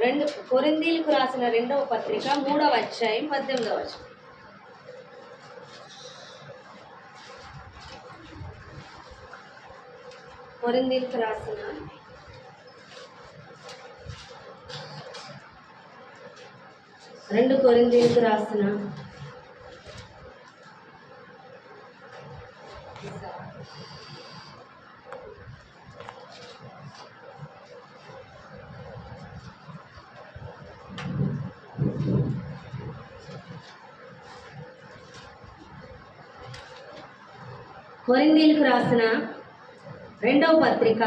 కొరింథీయులకు రాసిన 2వ పత్రిక 3వ అధ్యాయం 18వ వచనం. కొరింథీయులకు రాసిన 2 కొరింథీయులకు రాసిన 2వ పత్రిక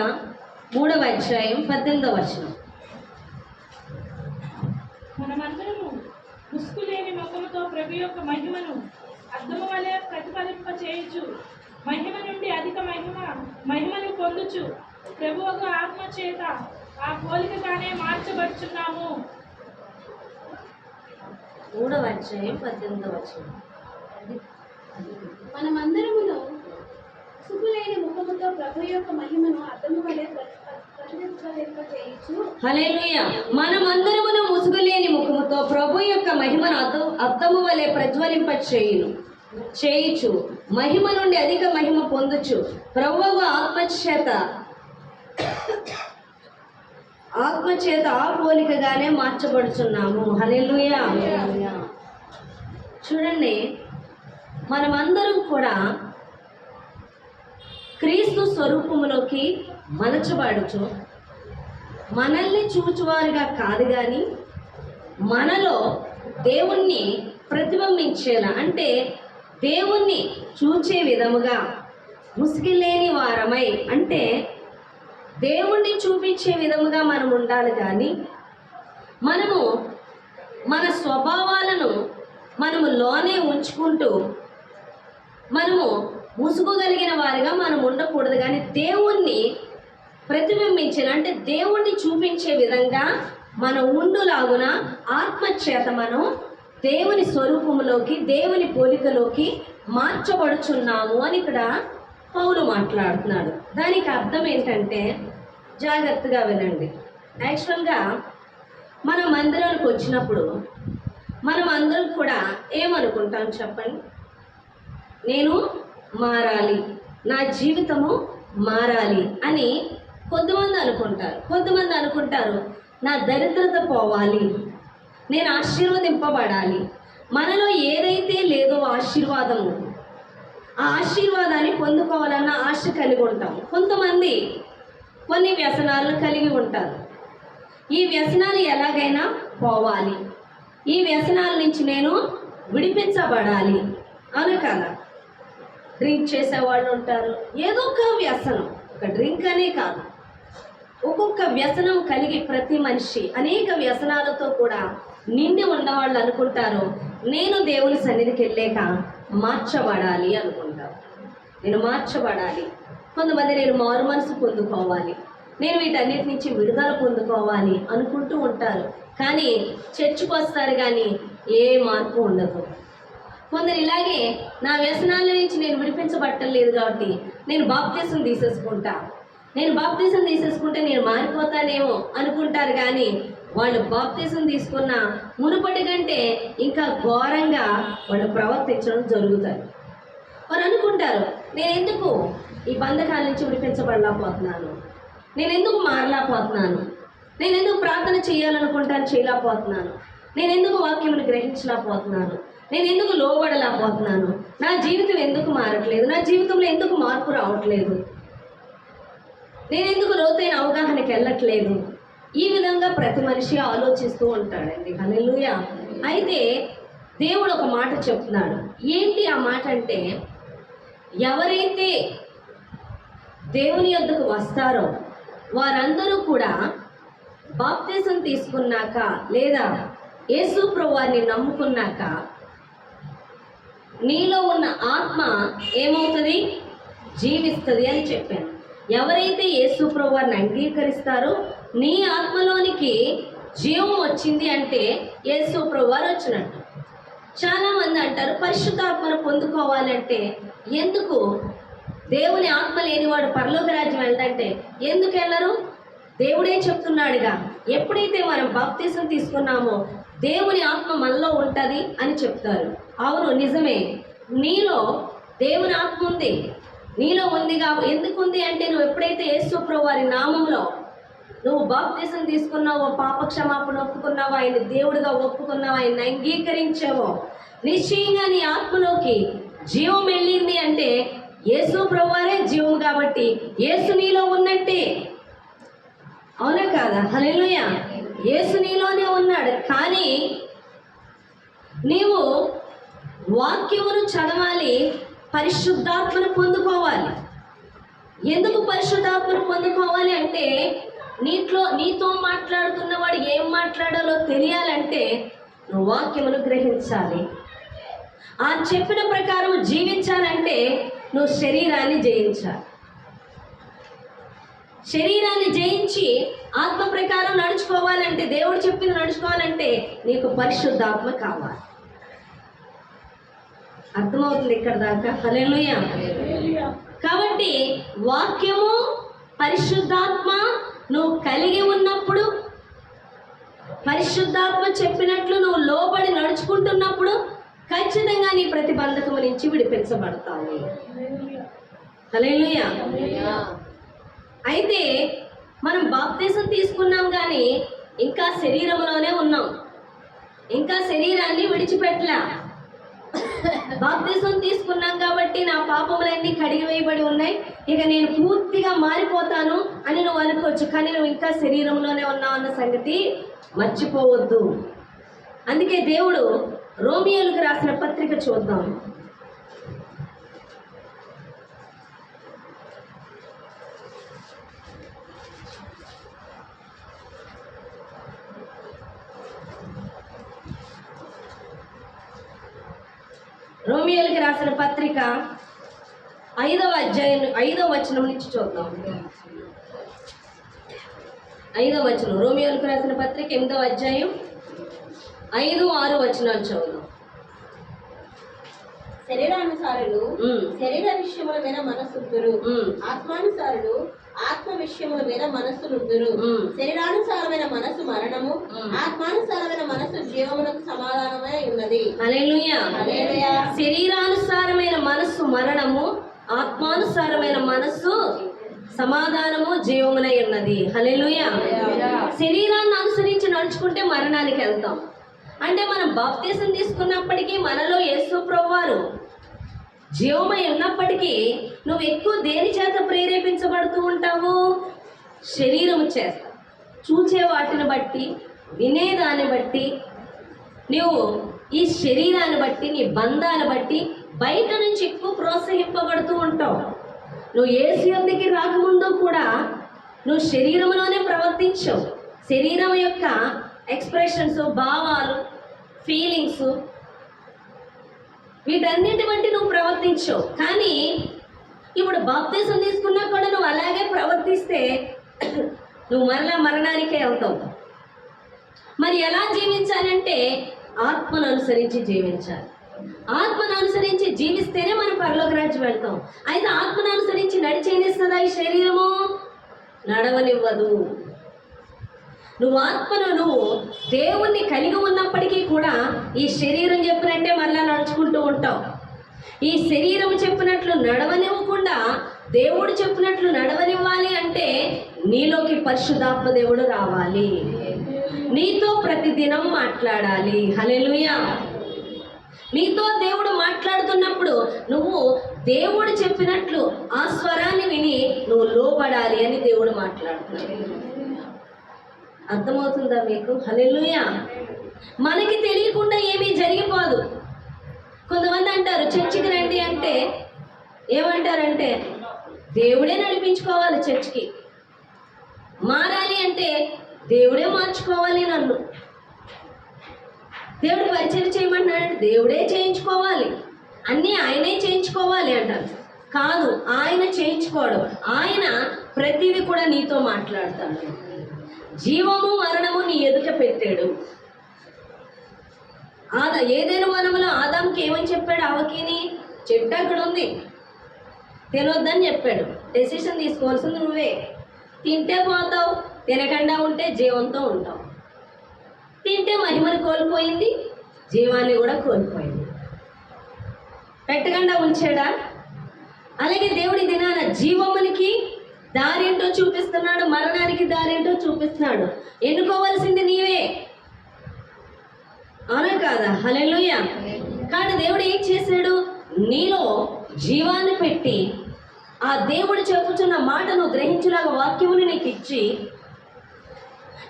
3వ అధ్యాయం 18వ వచనం. మనమందరము ముసుగులేని ముఖముతో ప్రభు యొక్క మహిమను అద్దము వలె ప్రతిఫలింప చేయొచ్చు, మహిమ నుండి అధిక మహిమను పొందుచు ప్రభువుక ఆత్మ చేత ఆ పోలికగానే మార్చబడుచున్నాము. 3వ అధ్యాయం 18వ వచనం. మనమందరమును ముసుగులేని ముఖముతో ప్రభు యొక్క మహిమను అద్దము వలె ప్రతిఫలింప చేయొచ్చు. హల్లెలూయా. మనమందరమును ముసుగులేని ముఖముతో ప్రభు యొక్క మహిమను అద్దము వలె ప్రజ్వలింప చేయుచు మహిమ నుండి అధిక మహిమ పొందుచు ప్రభువు ఆత్మచేత ఆ పోలికగానే మార్చబడుచున్నాము. హల్లెలూయా. చూడండి, మనమందరం కూడా క్రీస్తు స్వరూపములోకి మలచబడుచు మనల్ని చూచువారుగా కాదు కానీ మనలో దేవుణ్ణి ప్రతిబింబించేలా, అంటే దేవుణ్ణి చూచే విధముగా ముసుగులేని వారమై, అంటే దేవుణ్ణి చూపించే విధముగా మనం ఉండాలి. కానీ మనము మన స్వభావాలను మనము లోనే ఉంచుకుంటూ మనము ముసుగుగలిగిన వారిగా మనం ఉండకూడదు. కానీ దేవుణ్ణి ప్రతిబింబించిన, అంటే దేవుణ్ణి చూపించే విధంగా మనం ఉండులాగున ఆత్మచేత మనం దేవుని స్వరూపంలోకి, దేవుని పోలికలోకి మార్చబడుచున్నాము అని ఇక్కడ పౌలు మాట్లాడుతున్నాడు. దానికి అర్థం ఏంటంటే, జాగ్రత్తగా వినండి. యాక్చువల్గా మనం మందిరానికి వచ్చినప్పుడు మనం అందరం కూడా ఏమనుకుంటాం చెప్పండి? నేను మారాలి, నా జీవితము మారాలి అని కొంతమంది అనుకుంటారు నా దరిద్రత పోవాలి, నేను ఆశీర్వదింపబడాలి. మనలో ఏదైతే లేదో ఆశీర్వాదము, ఆ ఆశీర్వాదాన్ని పొందుకోవాలన్న ఆశ కలిగి ఉంటాం. కొంతమంది కొన్ని వ్యసనాలను కలిగి ఉంటారు. ఈ వ్యసనాలు ఎలాగైనా పోవాలి, ఈ వ్యసనాల నుంచి నేను విడిపించబడాలి అని కదా. డ్రింక్ చేసేవాళ్ళు ఉంటారు. ఏదో ఒక వ్యసనం, ఒక డ్రింక్ అనే కాదు, ఒక్కొక్క వ్యసనం కలిగి ప్రతి మనిషి అనేక వ్యసనాలతో కూడా నిండి ఉన్నవాళ్ళు అనుకుంటారు నేను దేవుని సన్నిధికి వెళ్ళాక మార్చబడాలి అనుకుంటారు. నేను మార్చబడాలి. కొంతమంది నేను మారు మనసు పొందుకోవాలి, నేను వీటన్నిటి నుంచి విడుదల పొందుకోవాలి అనుకుంటూ ఉంటారు. కానీ చర్చికి వస్తారు కానీ ఏ మార్పు ఉండదు. కొందరు ఇలాగే నా వ్యసనాల నుంచి నేను విడిపించబట్టలేదు కాబట్టి నేను బాప్తిసం తీసేసుకుంటే నేను మారిపోతానేమో అనుకుంటారు. కానీ వాళ్ళు బాప్తిసం తీసుకున్న మునుపటి కంటే ఇంకా ఘోరంగా వాళ్ళు ప్రవర్తించడం జరుగుతుంది. వారు అనుకుంటారు నేను ఎందుకు ఈ బంధకాల నుంచి విడిపించబడలేకపోతున్నాను, నేను ఎందుకు మారలేకపోతున్నాను, నేను ఎందుకు ప్రార్థన చేయాలనుకుంటాను చేయలేకపోతున్నాను, నేను ఎందుకు వాక్యమును గ్రహించలేకపోతున్నాను, నేను ఎందుకు లోబడలేకపోతున్నాను, నా జీవితం ఎందుకు మారట్లేదు, నా జీవితంలో ఎందుకు మార్పు రావట్లేదు, నేను ఎందుకు లోతైన అవగాహనకి వెళ్ళట్లేదు. ఈ విధంగా ప్రతి మనిషి ఆలోచిస్తూ ఉంటాడండి. హల్లెలూయా. అయితే దేవుడు ఒక మాట చెప్తున్నాడు. ఏంటి ఆ మాట అంటే, ఎవరైతే దేవుని యొద్దకు వస్తారో వారందరూ కూడా బాప్తిసం తీసుకున్నాక లేదా యేసు ప్రభువారిని నమ్ముకున్నాక నీలో ఉన్న ఆత్మ ఏమవుతుంది? జీవిస్తుంది అని చెప్పాను. ఎవరైతే యేసు ప్రభువారిని అంగీకరిస్తారో నీ ఆత్మలోనికి జీవం వచ్చింది అంటే యేసు ప్రభువారు వచ్చినట్టు. చాలామంది అంటారు పరిశుద్ధాత్మను పొందుకోవాలంటే ఎందుకు దేవుని ఆత్మ లేనివాడు పరలోక రాజ్యం వెళ్ళదంటే ఎందుకు వెళ్ళరు? దేవుడే చెప్తున్నాడుగా ఎప్పుడైతే మనం బాప్తీసం తీసుకున్నామో దేవుని ఆత్మ మనలో ఉంటుంది అని చెప్తారు. అవును, నిజమే. నీలో దేవుని ఆత్మ ఉంది, నీలో ఉంది. కాబట్టి ఎందుకు ఉంది అంటే, నువ్వు ఎప్పుడైతే యేసు ప్రభువు వారి నామంలో నువ్వు బాప్తీసం తీసుకున్నావో, పాప క్షమాపణ ఒప్పుకున్నావో, ఆయన దేవుడిగా ఒప్పుకున్నావో, ఆయన అంగీకరించావో, నిశ్చయంగా నీ ఆత్మలోకి జీవం వెళ్ళింది అంటే యేసు ప్రభువారే జీవం. కాబట్టి యేసు నీలో ఉన్నట్టే, అవునా కాదా? హల్లెలూయా. యేసు నీలోనే ఉన్నాడు. కానీ నీవు వాక్యమును చదవాలి, పరిశుద్ధాత్మను పొందుకోవాలి. ఎందుకు పరిశుద్ధాత్మను పొందుకోవాలి అంటే, నీతో మాట్లాడుతున్నవాడు ఏం మాట్లాడాలో తెలియాలంటే నువ్వు వాక్యమును గ్రహించాలి. ఆ చెప్పిన ప్రకారం జీవించాలంటే నువ్వు శరీరాన్ని జయించాలి. శరీరాన్ని జయించి ఆత్మ ప్రకారం నడుచుకోవాలంటే, దేవుడు చెప్పింది నడుచుకోవాలంటే నీకు పరిశుద్ధాత్మ కావాలి. అర్థమవుతుంది ఇక్కడ దాకా? హల్లెలూయా. కాబట్టి వాక్యము, పరిశుద్ధాత్మ నువ్వు కలిగి ఉన్నప్పుడు, పరిశుద్ధాత్మ చెప్పినట్లు నువ్వు లోబడి నడుచుకుంటున్నప్పుడు ఖచ్చితంగా నీ ప్రతిబంధకము నుంచి విడిపించబడతావు. హల్లెలూయా. అయితే మనం బాప్తీసం తీసుకున్నాం కానీ ఇంకా శరీరంలోనే ఉన్నాం, ఇంకా శరీరాన్ని విడిచిపెట్టలే. బాప్తీసం తీసుకున్నాం కాబట్టి నా పాపములన్నీ కడిగి వేయబడి ఉన్నాయి, ఇక నేను పూర్తిగా మారిపోతాను అని నువ్వు అనుకోవచ్చు. కానీ నువ్వు ఇంకా శరీరంలోనే ఉన్నావు అన్న సంగతి మర్చిపోవద్దు. అందుకే దేవుడు రోమియోలకు రాసిన పత్రిక చూద్దాం. రోమియోలకు రాసిన పత్రిక 5వ అధ్యాయం 5వ వచనం నుంచి చూద్దాం. 5వ వచనం, రోమియోలకు రాసిన పత్రిక 8వ అధ్యాయం 5, 6 వచనాలు చదువుదాం. శరీరానుసారులు శరీర విషయముల మీద మనస్సుందురు, ఆత్మానుసారులు ఆత్మ విషయముల మీద మనస్సులుందురు. శరీరానుసారమైన మనస్సు మరణము, ఆత్మానుసారమైన మనస్సు జీవమునకు సమాధానమై ఉన్నది. హల్లెలూయా. శరీరానుసారమైన మనస్సు మరణము, ఆత్మానుసారమైన మనస్సు సమాధానము, జీవమునై ఉన్నది. హల్లెలూయా. శరీరాన్ని అనుసరించి నడుచుకుంటే మరణానికి వెళ్తాం. అంటే మనం బాప్తీసం తీసుకున్నప్పటికీ మనలో యేసు ప్రభువారు జీవమై ఉన్నప్పటికీ నువ్వు ఎక్కువ దేని చేత ప్రేరేపించబడుతూ ఉంటావు? శరీరము చేత, చూచే వాటిని బట్టి, వినేదాన్ని బట్టి, నువ్వు ఈ శరీరాన్ని బట్టి, నీ బంధాన్ని బట్టి బయట నుంచి ఎక్కువ ప్రోత్సహింపబడుతూ ఉంటావు. నువ్వు యేసు యొద్దకి రాకముందు కూడా నువ్వు శరీరంలోనే ప్రవర్తించావు. శరీరం యొక్క ఎక్స్ప్రెషన్స్, భావాలు, ఫీలింగ్స్, వీటన్నిటి బట్టి నువ్వు ప్రవర్తించావు. కానీ ఇప్పుడు బాప్తీసం తీసుకున్నా కూడా నువ్వు అలాగే ప్రవర్తిస్తే నువ్వు మరలా మరణానికే అవుతావు. మరి ఎలా జీవించాలంటే ఆత్మను అనుసరించి జీవించాలి. ఆత్మను అనుసరించి జీవిస్తేనే మనం పరలోక రాజ్యం వెళ్తాం. అయితే ఆత్మను అనుసరించి నడిచేనిస్తుందా ఈ శరీరము? నడవనివ్వదు. నువ్వు ఆత్మను, నువ్వు దేవుణ్ణి కలిగి ఉన్నప్పటికీ కూడా ఈ శరీరం చెప్పినట్టే మరలా నడుచుకుంటూ ఉంటావు. ఈ శరీరం చెప్పినట్లు నడవనివ్వకుండా దేవుడు చెప్పినట్లు నడవనివ్వాలి అంటే నీలోకి పరిశుద్ధాత్మ దేవుడు రావాలి, నీతో ప్రతిదినం మాట్లాడాలి. హల్లెలూయా. నీతో దేవుడు మాట్లాడుతున్నప్పుడు నువ్వు దేవుడు చెప్పినట్లు ఆ స్వరాన్ని విని నువ్వు లోబడాలి అని దేవుడు మాట్లాడుతున్నాడు. అర్థమవుతుందా మీకు? హల్లెలూయా. మనకి తెలియకుండా ఏమీ జరిగిపోదు. కొంతమంది అంటారు చర్చికి రండి అంటే ఏమంటారంటే దేవుడే నడిపించుకోవాలి, చర్చికి మారాలి అంటే దేవుడే మార్చుకోవాలి, నన్ను దేవుడు పరిచయం చేయమంటున్నాడు, దేవుడే చేయించుకోవాలి, అన్నీ ఆయనే చేయించుకోవాలి అంటారు. కాదు, ఆయన చేయించుకోవడం, ఆయన ప్రతిదీ కూడా నీతో మాట్లాడతాడు. జీవము మరణము నీ ఎదుట పెట్టాడు. ఏదైనా వనములో ఆదాంకి ఏమని చెప్పాడు? అవకిని చెట్టు అక్కడ ఉంది, తినొద్దని చెప్పాడు. డెసిషన్ తీసుకోవాల్సింది నువ్వే. తింటే పోతావు, తినకుండా ఉంటే జీవంతో ఉంటాం. తింటే మహిమను కోల్పోయింది, జీవాన్ని కూడా కోల్పోయింది. పెట్టకుండా ఉంచాడా? అలాగే దేవుడి దినాన జీవమునికి దారేంటో చూపిస్తున్నాడు, మరణానికి దారేంటో చూపిస్తున్నాడు. ఎన్నుకోవాల్సింది నీవే, అవునా కాదా? హల్లెలూయా. కానీ దేవుడు ఏం చేశాడు? నీలో జీవాన్ని పెట్టి ఆ దేవుడు చెప్పుచున్న మాటను గ్రహించులాగా వాక్యమును నీకు ఇచ్చి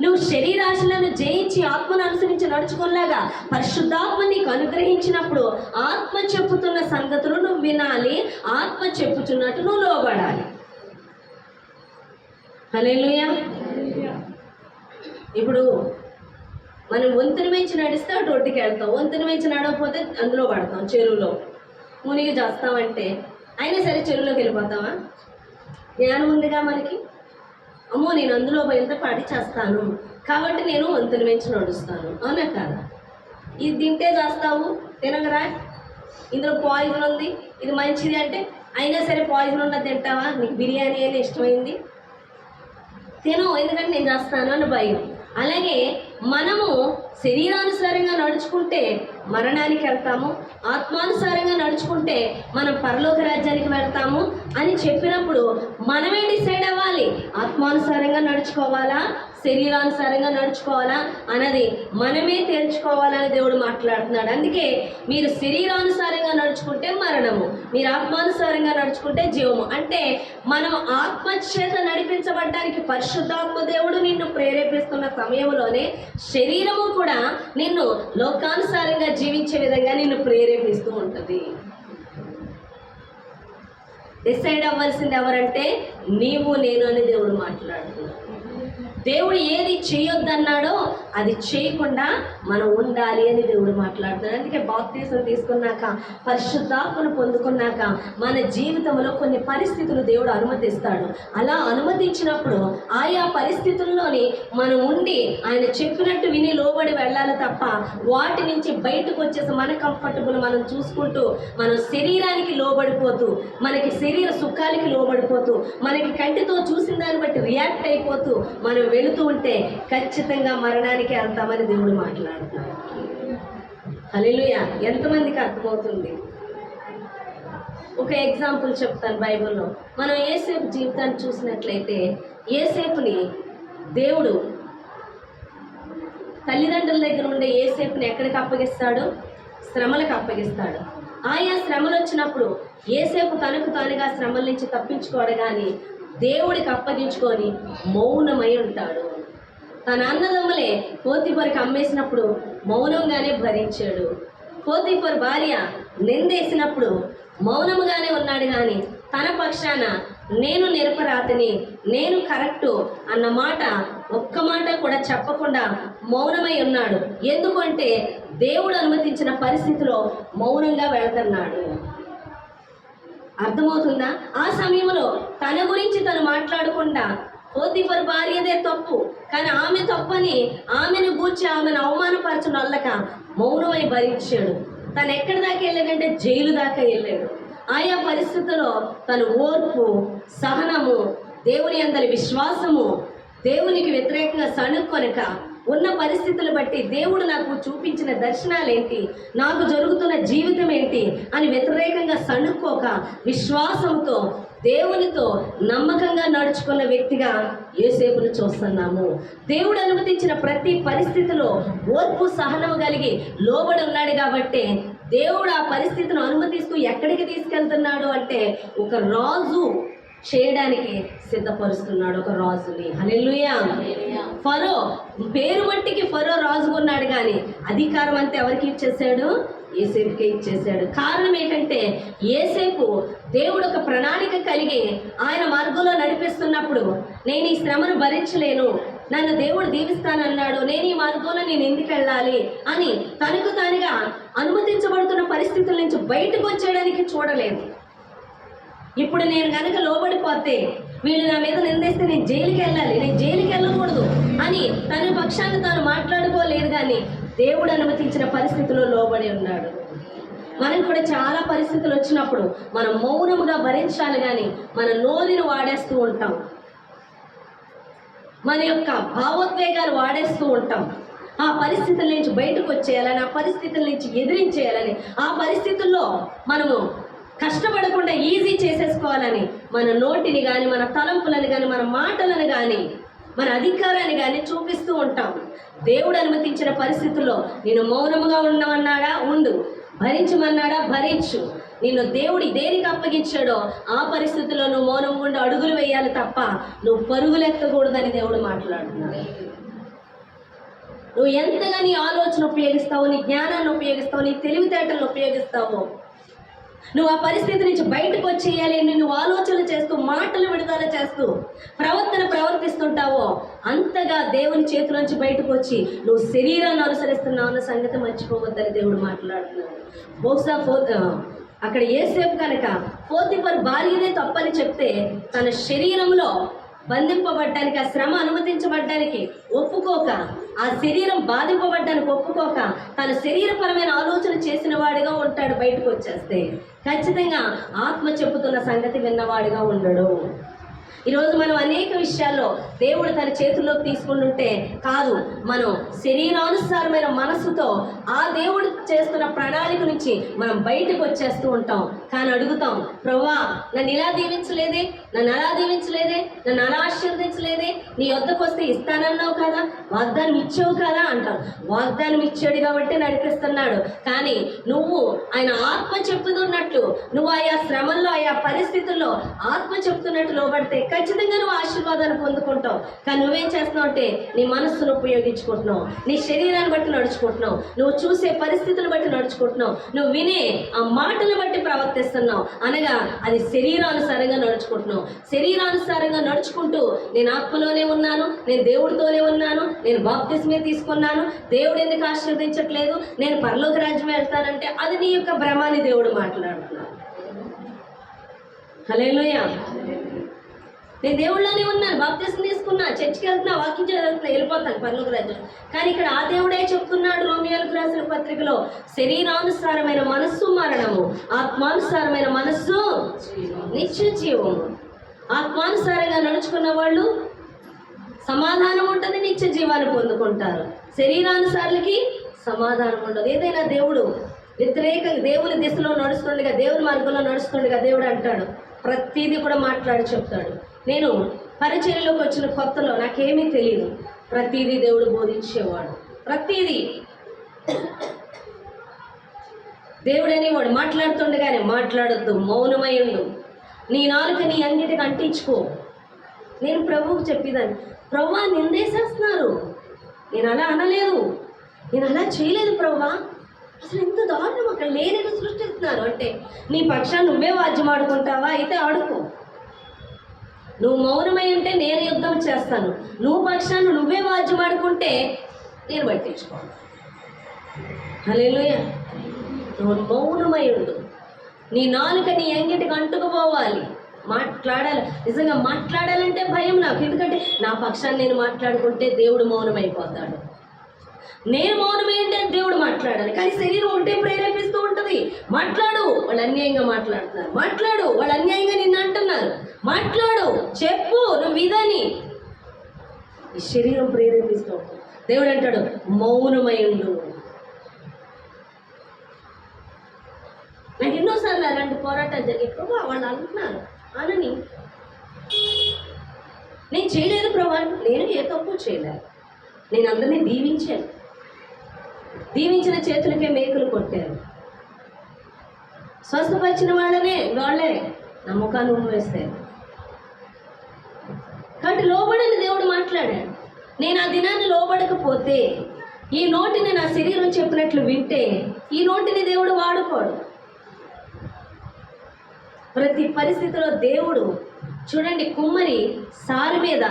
నువ్వు శరీరాశలను జయించి ఆత్మను అనుసరించి నడుచుకునేలాగా పరిశుద్ధాత్మ నీకు అనుగ్రహించినప్పుడు ఆత్మ చెప్పుతున్న సంగతులు నువ్వు వినాలి, ఆత్మ చెప్పుచున్నట్టు నువ్వు లోబడాలి. హల్లెలూయా. ఇప్పుడు మనం వంతుని మించి నడిస్తే అటు ఒడ్డుకి వెళ్తాం, వంతుని మించి నడవకపోతే అందులో పడతాం, చెరువులో మునిగి చేస్తామంటే అయినా సరే చెరువులోకి వెళ్ళిపోతామా? జ్ఞానం ఉందిగా మనకి, అమ్మో నేను అందులో పోయినంత పడి చేస్తాను కాబట్టి నేను వంతుని మించి నడుస్తాను, అవునా కాదా? ఇది తింటే చేస్తావు, తినగరా, ఇందులో పాయిజన్ ఉంది, ఇది మంచిది అంటే అయినా సరే పాయిజన్ ఉన్నది తింటావా? నీకు బిర్యానీ అని ఇష్టమైంది తిను, ఎందుకంటే నేను చేస్తాను అని భయం. అలాగే మనము శరీరానుసారంగా నడుచుకుంటే మరణానికి వెళ్తాము, ఆత్మానుసారంగా నడుచుకుంటే మనం పరలోక రాజ్యానికి వెళ్తాము అని చెప్పినప్పుడు మనమే డిసైడ్ అవ్వాలి, ఆత్మానుసారంగా నడుచుకోవాలా శరీరానుసారంగా నడుచుకోవాలా అన్నది మనమే తేల్చుకోవాలని దేవుడు మాట్లాడుతున్నాడు. అందుకే మీరు శరీరానుసారంగా నడుచుకుంటే మరణము, మీరు ఆత్మానుసారంగా నడుచుకుంటే జీవము. అంటే మనం ఆత్మచేత నడిపించబడడానికి పరిశుద్ధాత్మ దేవుడు నిన్ను ప్రేరేపిస్తున్న సమయంలోనే శరీరము కూడా నిన్ను లోకానుసారంగా జీవించే విధంగా నిన్ను ప్రేరేపిస్తూ ఉంటుంది. డిసైడ్ అవ్వాల్సింది ఎవరంటే నీవు నేను అని దేవుడు మాట్లాడుతున్నాడు. దేవుడు ఏది చేయొద్దన్నాడో అది చేయకుండా మనం ఉండాలి అని దేవుడు మాట్లాడుతున్నాడు. అందుకే బాప్తీసం తీసుకున్నాక పరిశుద్ధాత్మను పొందుకున్నాక మన జీవితంలో కొన్ని పరిస్థితులు దేవుడు అనుమతిస్తాడు. అలా అనుమతించినప్పుడు ఆయా పరిస్థితుల్లోని మనం ఉండి ఆయన చెప్పినట్టు విని లోబడి వెళ్ళాలి తప్ప వాటి నుంచి బయటకు వచ్చేసి మన కంఫర్టబుల్ మనం చూసుకుంటూ మనం శరీరానికి లోబడిపోతూ మనకి శరీర సుఖాలకి లోబడిపోతూ మనకి కంటితో చూసిన దాన్ని బట్టి రియాక్ట్ అయిపోతూ మనం వెళుతూ ఉంటే ఖచ్చితంగా మరణానికి వెళ్తామని దేవుడు మాట్లాడుతున్నాడు. హల్లెలూయా. ఎంతమందికి అర్థమవుతుంది? ఒక ఎగ్జాంపుల్ చెప్తాను. బైబిల్లో మనం యేసేపు జీవితాన్ని చూసినట్లయితే యేసేపుని దేవుడు తల్లిదండ్రుల దగ్గర ఉండే యేసేపుని ఎక్కడికి అప్పగిస్తాడు? శ్రమలకు అప్పగిస్తాడు. ఆయా శ్రమలు వచ్చినప్పుడు యేసేపు తనకు తానుగా శ్రమల నుంచి తప్పించుకోడు, కానీ దేవుడికి అప్పగించుకొని మౌనమై ఉంటాడు. తన అన్నదమ్ములే పోతీఫరుకి అమ్మేసినప్పుడు మౌనంగానే భరించాడు. పోతీఫరు భార్య నిందేసినప్పుడు మౌనముగానే ఉన్నాడు, కానీ తన పక్షాన నేను నిరపరాధిని, నేను కరెక్టు అన్న మాట ఒక్క మాట కూడా చెప్పకుండా మౌనమై ఉన్నాడు. ఎందుకంటే దేవుడు అనుమతించిన పరిస్థితిలో మౌనంగా వెళ్తున్నాడు. అర్థమవుతుందా? ఆ సమయంలో తన గురించి తను మాట్లాడకుండా పోతీఫరు భార్యదే తప్పు, కానీ ఆమె తప్పని ఆమెను గూర్చి ఆమెను అవమానపరచడం వల్లక మౌనమై భరించాడు. తను ఎక్కడి దాకా వెళ్ళాడంటే జైలు దాకా వెళ్ళాడు. ఆయా పరిస్థితుల్లో తను ఓర్పు, సహనము, దేవుని అందరి విశ్వాసము, దేవునికి వ్యతిరేకంగా సణుక్కొనక ఉన్న పరిస్థితులు బట్టి దేవుడు నాకు చూపించిన దర్శనాలు ఏంటి, నాకు జరుగుతున్న జీవితం ఏంటి అని వ్యతిరేకంగా సణుక్కోక విశ్వాసంతో దేవునితో నమ్మకంగా నడుచుకున్న వ్యక్తిగా యోసేపును చూస్తున్నాము. దేవుడు అనుమతించిన ప్రతి పరిస్థితిలో ఓర్పు సహనము కలిగి లోబడి ఉన్నాడు కాబట్టి దేవుడు ఆ పరిస్థితిని అనుమతిస్తూ ఎక్కడికి తీసుకెళ్తున్నాడు అంటే ఒక రాజు చేయడానికి సిద్ధపరుస్తున్నాడు, ఒక రాజుని. హల్లెలూయా. ఫరో పేరు మట్టికి ఫరో రాజుకున్నాడు, కానీ అధికారం అంతా ఎవరికి ఇచ్చేసాడు? యేసేపుకే ఇచ్చేసాడు. కారణం ఏంటంటే యేసేపు దేవుడు ఒక ప్రణాళిక కలిగి ఆయన మార్గంలో నడిపిస్తున్నప్పుడు నేను ఈ శ్రమను భరించలేను, నన్ను దేవుడు దీవిస్తానన్నాడు, నేను ఈ మార్గంలో నేను ఎందుకు వెళ్ళాలి అని తనకు తానుగా అనుమతించబడుతున్న పరిస్థితుల నుంచి బయటకు వచ్చేయడానికి చూడలేదు. ఇప్పుడు నేను కనుక లోబడిపోతే వీళ్ళు నా మీద నిందేస్తే నేను జైలుకి వెళ్ళాలి, నేను జైలుకి వెళ్ళకూడదు అని తన పక్షాన్ని తాను మాట్లాడుకోలేదు, కానీ దేవుడు అనుమతించిన పరిస్థితిలో లోబడి ఉన్నాడు. మనం కూడా చాలా పరిస్థితులు వచ్చినప్పుడు మనం మౌనముగా భరించాలి, కానీ మన నోరుని వాడేస్తూ ఉంటాం. మన యొక్క భావోద్వేగాలు వాడేస్తూ ఉంటాం. ఆ పరిస్థితుల నుంచి బయటకు వచ్చేయాలని, ఆ పరిస్థితుల నుంచి ఎదిరించేయాలని, ఆ పరిస్థితుల్లో మనము కష్టపడకుండా ఈజీ చేసేసుకోవాలని మన నోటిని కానీ, మన తలంపులను కానీ, మన మాటలను కానీ, మన అధికారాన్ని కానీ చూపిస్తూ ఉంటాం. దేవుడు అనుమతించిన పరిస్థితుల్లో నేను మౌనముగా ఉండమన్నాడా, ఉండు. భరించమన్నాడా, భరించు. నిన్ను దేవుడు దేనికి అప్పగించాడో ఆ పరిస్థితుల్లో నువ్వు మౌనం గుండా అడుగులు వేయాలి తప్ప నువ్వు పరుగులు ఎత్తకూడదని దేవుడు మాట్లాడుతున్నాడు. నువ్వు ఎంతగా నీ ఆలోచన ఉపయోగిస్తావు, నీ జ్ఞానాన్ని ఉపయోగిస్తావు, నీ తెలివితేటలను ఉపయోగిస్తావు, నువ్వు ఆ పరిస్థితి నుంచి బయటకు వచ్చేయాలి నువ్వు ఆలోచన చేస్తూ, మాటలు విడుదల చేస్తూ, ప్రవర్తిస్తుంటావో అంతగా దేవుని చేతుల నుంచి బయటకు వచ్చి నువ్వు శరీరాన్ని అనుసరిస్తున్నావు అన్న సంగతి మర్చిపోవద్దని దేవుడు మాట్లాడుతున్నాడు. బహుశా అక్కడ యేసేపు కనుక పోతిఫర్ భార్యనే తప్పని చెప్తే తన శరీరంలో బంధింపబడ్డానికి, ఆ శ్రమ అనుమతించబడ్డానికి ఒప్పుకోక, ఆ శరీరం బాధింపబడ్డానికి ఒప్పుకోక తన శరీరపరమైన ఆలోచన చేసిన వాడిగా ఉంటాడు. బయటకు వచ్చేస్తే ఖచ్చితంగా ఆత్మ చెప్పుతున్న సంగతి విన్నవాడిగా ఉండడు. ఈరోజు మనం అనేక విషయాల్లో దేవుడు తన చేతుల్లోకి తీసుకుంటుంటే కాదు, మనం శరీరానుసారమైన మనస్సుతో ఆ దేవుడు చేస్తున్న ప్రణాళిక నుంచి మనం బయటకు వచ్చేస్తూ ఉంటాం. కానీ అడుగుతాం, ప్రభువా నన్ను ఇలా దీవించలేదే, నన్ను అలా దీవించలేదే, నన్ను అలా ఆశీర్వదించలేదే, నీ వద్దకు వస్తే ఇస్తానన్నావు కదా, వాగ్దానం ఇచ్చావు కదా అంటాం. వాగ్దానం ఇచ్చాడు కాబట్టి నడిపిస్తున్నాడు. కానీ నువ్వు ఆయన ఆత్మ చెప్తున్నట్లు, నువ్వు ఆయా శ్రమల్లో, ఆయా పరిస్థితుల్లో ఆత్మ చెప్తున్నట్టు లోబడితే ఖచ్చితంగా నువ్వు ఆశీర్వాదాన్ని పొందుకుంటావు. కానీ నువ్వేం చేస్తున్నావు అంటే నీ మనస్సును ఉపయోగించుకుంటున్నావు, నీ శరీరాన్ని బట్టి నడుచుకుంటున్నావు, నువ్వు చూసే పరిస్థితులను బట్టి నడుచుకుంటున్నావు, నువ్వు వినే ఆ మాటలను బట్టి ప్రవర్తిస్తున్నావు. అనగా అది శరీరానుసారంగా నడుచుకుంటున్నావు. శరీరానుసారంగా నడుచుకుంటూ నేను ఆత్మలోనే ఉన్నాను, నేను దేవుడితోనే ఉన్నాను, నేను బాప్తిస్మే తీసుకున్నాను, దేవుడు ఎందుకు ఆశీర్వదించట్లేదు, నేను పరలోక రాజ్యం వెళ్తానంటే అది నీ యొక్క భ్రమాన్ని దేవుడు మాట్లాడుతున్నాడు. హల్లెలూయా. నేను దేవుళ్ళలోనే ఉన్నాను, బాప్తిస్మం తీసుకున్నా, చర్చికి వెళ్తున్నా, వాక్యం చదువుతున్నా, వెళ్ళిపోతాను పరలోక రాజ్యం. కానీ ఇక్కడ ఆ దేవుడే చెప్తున్నాడు రోమియోలకు రాసిన పత్రికలో, శరీరానుసారమైన మనస్సు మరణము, ఆత్మానుసారమైన మనస్సు నిత్య జీవము. ఆత్మానుసారంగా నడుచుకున్న వాళ్ళు సమాధానం ఉంటుంది, నిత్య జీవాన్ని పొందుకుంటారు. శరీరానుసారులకి సమాధానం ఉండదు. ఏదైనా దేవుడు దేవుని దిశలో నడుస్తుండగా, దేవుని మార్గంలో నడుస్తుండగా దేవుడు అంటాడు, ప్రతిదీ కూడా మాట్లాడి చెప్తాడు. నేను పరిచర్యలోకి వచ్చిన కొత్తలో నాకేమీ తెలియదు, ప్రతిదీ దేవుడు బోధించేవాడు. ప్రతిదీ దేవుడు అనేవాడు. మాట్లాడుతుండగానే మాట్లాడొద్దు, మౌనమై ఉండు, నీ నాలుక నీ అంగిటికి అంటించుకో. నేను ప్రభువుకు చెప్పేదాన్ని, ప్రభువా నిందేసేస్తున్నారు, నేను అలా అనలేదు, నేను అలా చేయలేదు ప్రభువా, అసలు ఎంత దారుణం, అక్కడ లేనిది సృష్టిస్తున్నారు అంటే నీ పక్షాన్ని నువ్వే వాద్యం ఆడుకుంటావా, అయితే ఆడుకో. నువ్వు మౌనమై ఉంటే నేను యుద్ధం చేస్తాను, నువ్వు పక్షాన్ని నువ్వే వాద్యం ఆడుకుంటే నేను పట్టించుకోను. హల్లెలూయా. నువ్వు మౌనమై ఉండు, నీ నాలుక నీ అంగిటికి అంటుకుపోవాలి, మాట్లాడాలి. నిజంగా మాట్లాడాలంటే భయం నాకు, ఎందుకంటే నా పక్షాన్ని నేను మాట్లాడుకుంటే దేవుడు మౌనమైపోతాడు. నేను మౌనమే అంటే దేవుడు మాట్లాడాలి, కానీ శరీరం ఉంటే ప్రేరేపిస్తూ ఉంటుంది. మాట్లాడు, వాళ్ళు అన్యాయంగా మాట్లాడుతున్నారు, మాట్లాడు, వాళ్ళు అన్యాయంగా నిన్ను అంటున్నారు, మాట్లాడు, చెప్పు నువ్వు ఇదని ఈ శరీరం ప్రేరేపిస్తూ ఉంటుంది. దేవుడు అంటాడు మౌనమై ఉండు. నాకు ఎన్నోసార్లు అలాంటి పోరాటాలు జరిగే, ప్రభా వాళ్ళు అంటున్నారు అనని, నేను చేయలేదు ప్రభా, నేను ఏ తప్పు చేయలేదు, నేను అందరినీ దీవించాను, దీవించిన చేతులకే మేకులు కొట్టారు, స్వస్థపరిచిన వాళ్ళే నా ముఖాన్ని ఉమ్మేస్తారు. కాబట్టి లోబడని దేవుడు మాట్లాడాడు. నేను ఆ దినాన్ని లోబడకపోతే, ఈ నోటిని నా శరీరం చెప్పినట్లు వింటే ఈ నోటిని దేవుడు వాడుకోడు. ప్రతి పరిస్థితిలో దేవుడు చూడండి, కుమ్మరి సారి మీద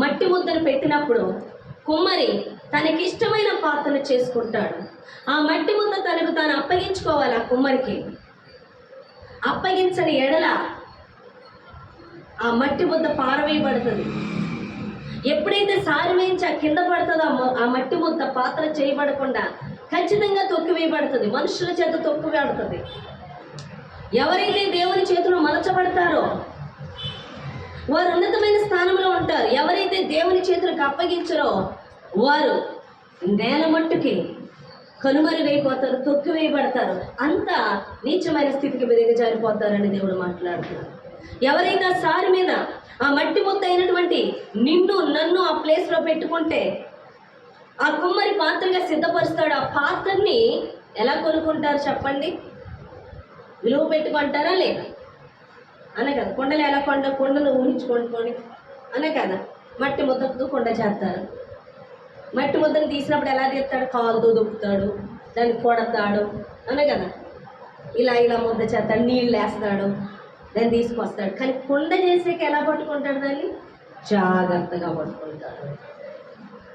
మట్టి ముద్దను పెట్టినప్పుడు కుమ్మరి తనకిష్టమైన పాత్రను చేసుకుంటాడు. ఆ మట్టి ముద్ద తనకు తాను అప్పగించుకోవాలి. ఆ కుమ్మరికి అప్పగించని ఎడల ఆ మట్టి ముద్ద పారవేయబడుతుంది. ఎప్పుడైతే సారి వేయించి ఆ కింద పడుతుందో ఆ మట్టి ముద్ద పాత్ర చేయబడకుండా ఖచ్చితంగా తొక్కివేయబడుతుంది, మనుషుల చేత తొక్కివేయబడుతుంది. ఎవరైతే దేవుని చేతులు మలచబడతారో వారు ఉన్నతమైన స్థానంలో ఉంటారు. ఎవరైతే దేవుని చేతులకు అప్పగించరో వారు నేల మట్టుకి కనుమరుగైపోతారు, తొక్కివేయబడతారు. అంత నీచమైన స్థితికి దిగజారిపోతారని దేవుడు మాట్లాడుతున్నాడు. ఎవరైతే ఆ సారి మీద ఆ మట్టి ముద్ద అయినటువంటి నిన్ను నన్ను ఆ ప్లేస్లో పెట్టుకుంటే ఆ కుమ్మరి పాత్రగా సిద్ధపరుస్తాడు. ఆ పాత్రని ఎలా కొనుక్కుంటారు చెప్పండి? విలువ పెట్టుకుంటారా లేదా? అనే కదా. కొండలు ఎలా కొండలు ఊహించుకొని అనే కదా. మట్టి ముద్దతో కొండ చేస్తారు. మట్టి ముద్దను తీసినప్పుడు ఎలా తీస్తాడు? కాలుతో దొక్కుతాడు, దాన్ని కొడతాడు అనే కదా. ఇలా ముద్ద చేస్తాడు, నీళ్ళు వేస్తాడు, దాన్ని తీసుకొస్తాడు. కానీ కొండ చేసేకి ఎలా పట్టుకుంటాడు? దాన్ని జాగ్రత్తగా పట్టుకుంటాడు,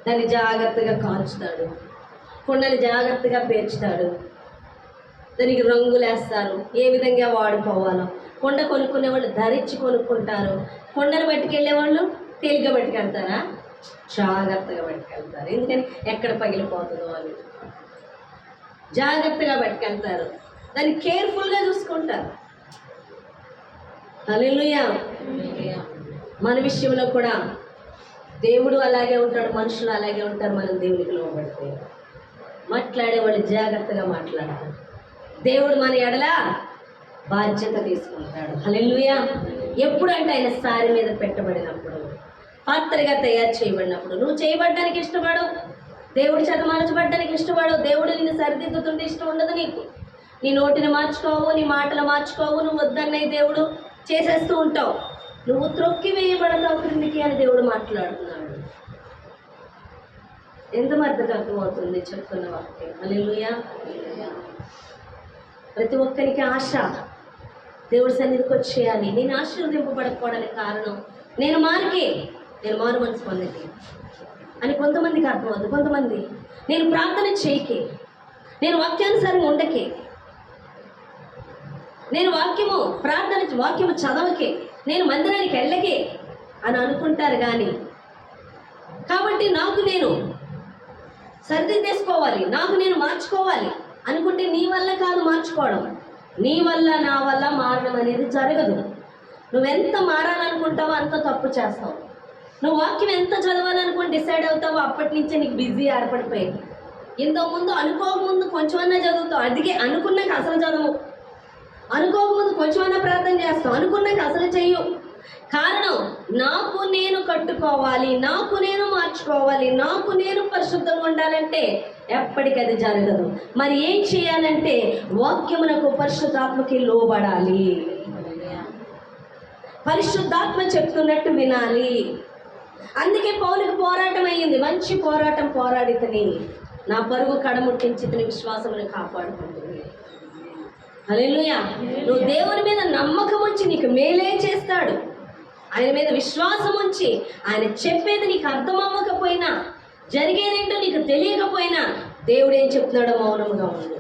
దాన్ని జాగ్రత్తగా కాల్చుతాడు, కొండని జాగ్రత్తగా పేర్చుతాడు, దానికి రంగులు వేస్తారు, ఏ విధంగా వాడుకోవాలో. కొండ కొనుక్కునే వాళ్ళు ధరించి కొనుక్కుంటారు. కొండను పట్టుకెళ్ళే వాళ్ళు తేలిగ్గా పట్టుకెళ్తారా? జాగ్రత్తగా పట్టుకెళ్తారు. ఎందుకని ఎక్కడ పగిలిపోతుందో అని జాగ్రత్తగా పట్టుకెళ్తారు. దాన్ని కేర్ఫుల్గా చూసుకుంటారు. హల్లెలూయా. మన విషయంలో కూడా దేవుడు అలాగే ఉంటాడు, మనుషులు అలాగే ఉంటారు. మనం దేవునికి లోబడితే మాట్లాడే వాళ్ళు జాగ్రత్తగా మాట్లాడతారు. దేవుడు మన ఎడల బాధ్యత తీసుకుంటాడు. హల్లెలూయా. ఎప్పుడంటే ఆయన సారి మీద పెట్టబడినప్పుడు, పాత్రగా తయారు చేయబడినప్పుడు. నువ్వు చేయబడ్డానికి ఇష్టపడవు, దేవుడి చేత మార్చబడ్డానికి ఇష్టపడవు. దేవుడు నిన్ను సరిదిద్దుతుంటే ఇష్టం ఉండదు నీకు. నీ నోటిని మార్చుకోవు, నీ మాటలు మార్చుకోవు. నువ్వు వద్దన్నయ్య దేవుడు చేసేస్తూ ఉంటావు. నువ్వు త్రొక్కి వేయబడతావు క్రిందికి అని దేవుడు మాట్లాడుతున్నాడు. ఎంత మద్దతు అర్థమవుతుంది చెప్తున్న వాక్యం. హల్లెలూయా. ప్రతి ఒక్కరికి ఆశ దేవుడి సన్నిధికి వచ్చేయాలి. నేను ఆశీర్వదింపబడకపోవడానికి కారణం నేను మారు మనసు పొందకే అని కొంతమందికి అర్థమవుతుంది. కొంతమంది నేను ప్రార్థన చేయకే, నేను వాక్యానుసారంగా ఉండకే, నేను వాక్యము చదవకే, నేను మందిరానికి వెళ్ళకే అని అనుకుంటారు. కానీ కాబట్టి నాకు నేను సరిదిద్దేసుకోవాలి, నాకు నేను మార్చుకోవాలి అనుకుంటే నీ వల్ల కాదు మార్చుకోవడం. నీ వల్ల నా వల్ల మారడం అనేది జరగదు. నువ్వెంత మారాలనుకుంటావో అంత తప్పు చేస్తావు. నువ్వు వాక్యం ఎంత చదవాలనుకుని డిసైడ్ అవుతావో అప్పటి నుంచే నీకు బిజీ ఏర్పడిపోయింది. ఇంతకుముందు అనుకోకముందు కొంచెమన్నా చదువుతావు, అదిగే అనుకున్నాక అసలు చదువు. అనుకోకముందు కొంచెమన్నా ప్రార్థన చేస్తావు, అనుకున్నాక అసలు చెయ్యు. కారణం నాకు నేను కట్టుకోవాలి, నాకు నేను మార్చుకోవాలి, నాకు నేను పరిశుద్ధంగా ఉండాలంటే ఎప్పటికది జరగదు. మరి ఏం చేయాలంటే వాక్యమునకు పరిశుద్ధాత్మకి లోబడాలి, పరిశుద్ధాత్మ చెప్తున్నట్టు వినాలి. అందుకే పౌలుకి పోరాటం అయ్యింది. మంచి పోరాటం పోరాడితని నా పరుగు కడముట్టించి తన విశ్వాసమును కాపాడుకుంటుంది. హల్లెలూయా. నువ్వు దేవుని మీద నమ్మకం ఉంచి నీకు మేలే చేస్తాడు. ఆయన మీద విశ్వాసం ఉంచి ఆయన చెప్పేది నీకు అర్థం అవ్వకపోయినా, జరిగేదేంటో నీకు తెలియకపోయినా దేవుడు ఏం చెప్తున్నాడో మౌనముగా ఉండు.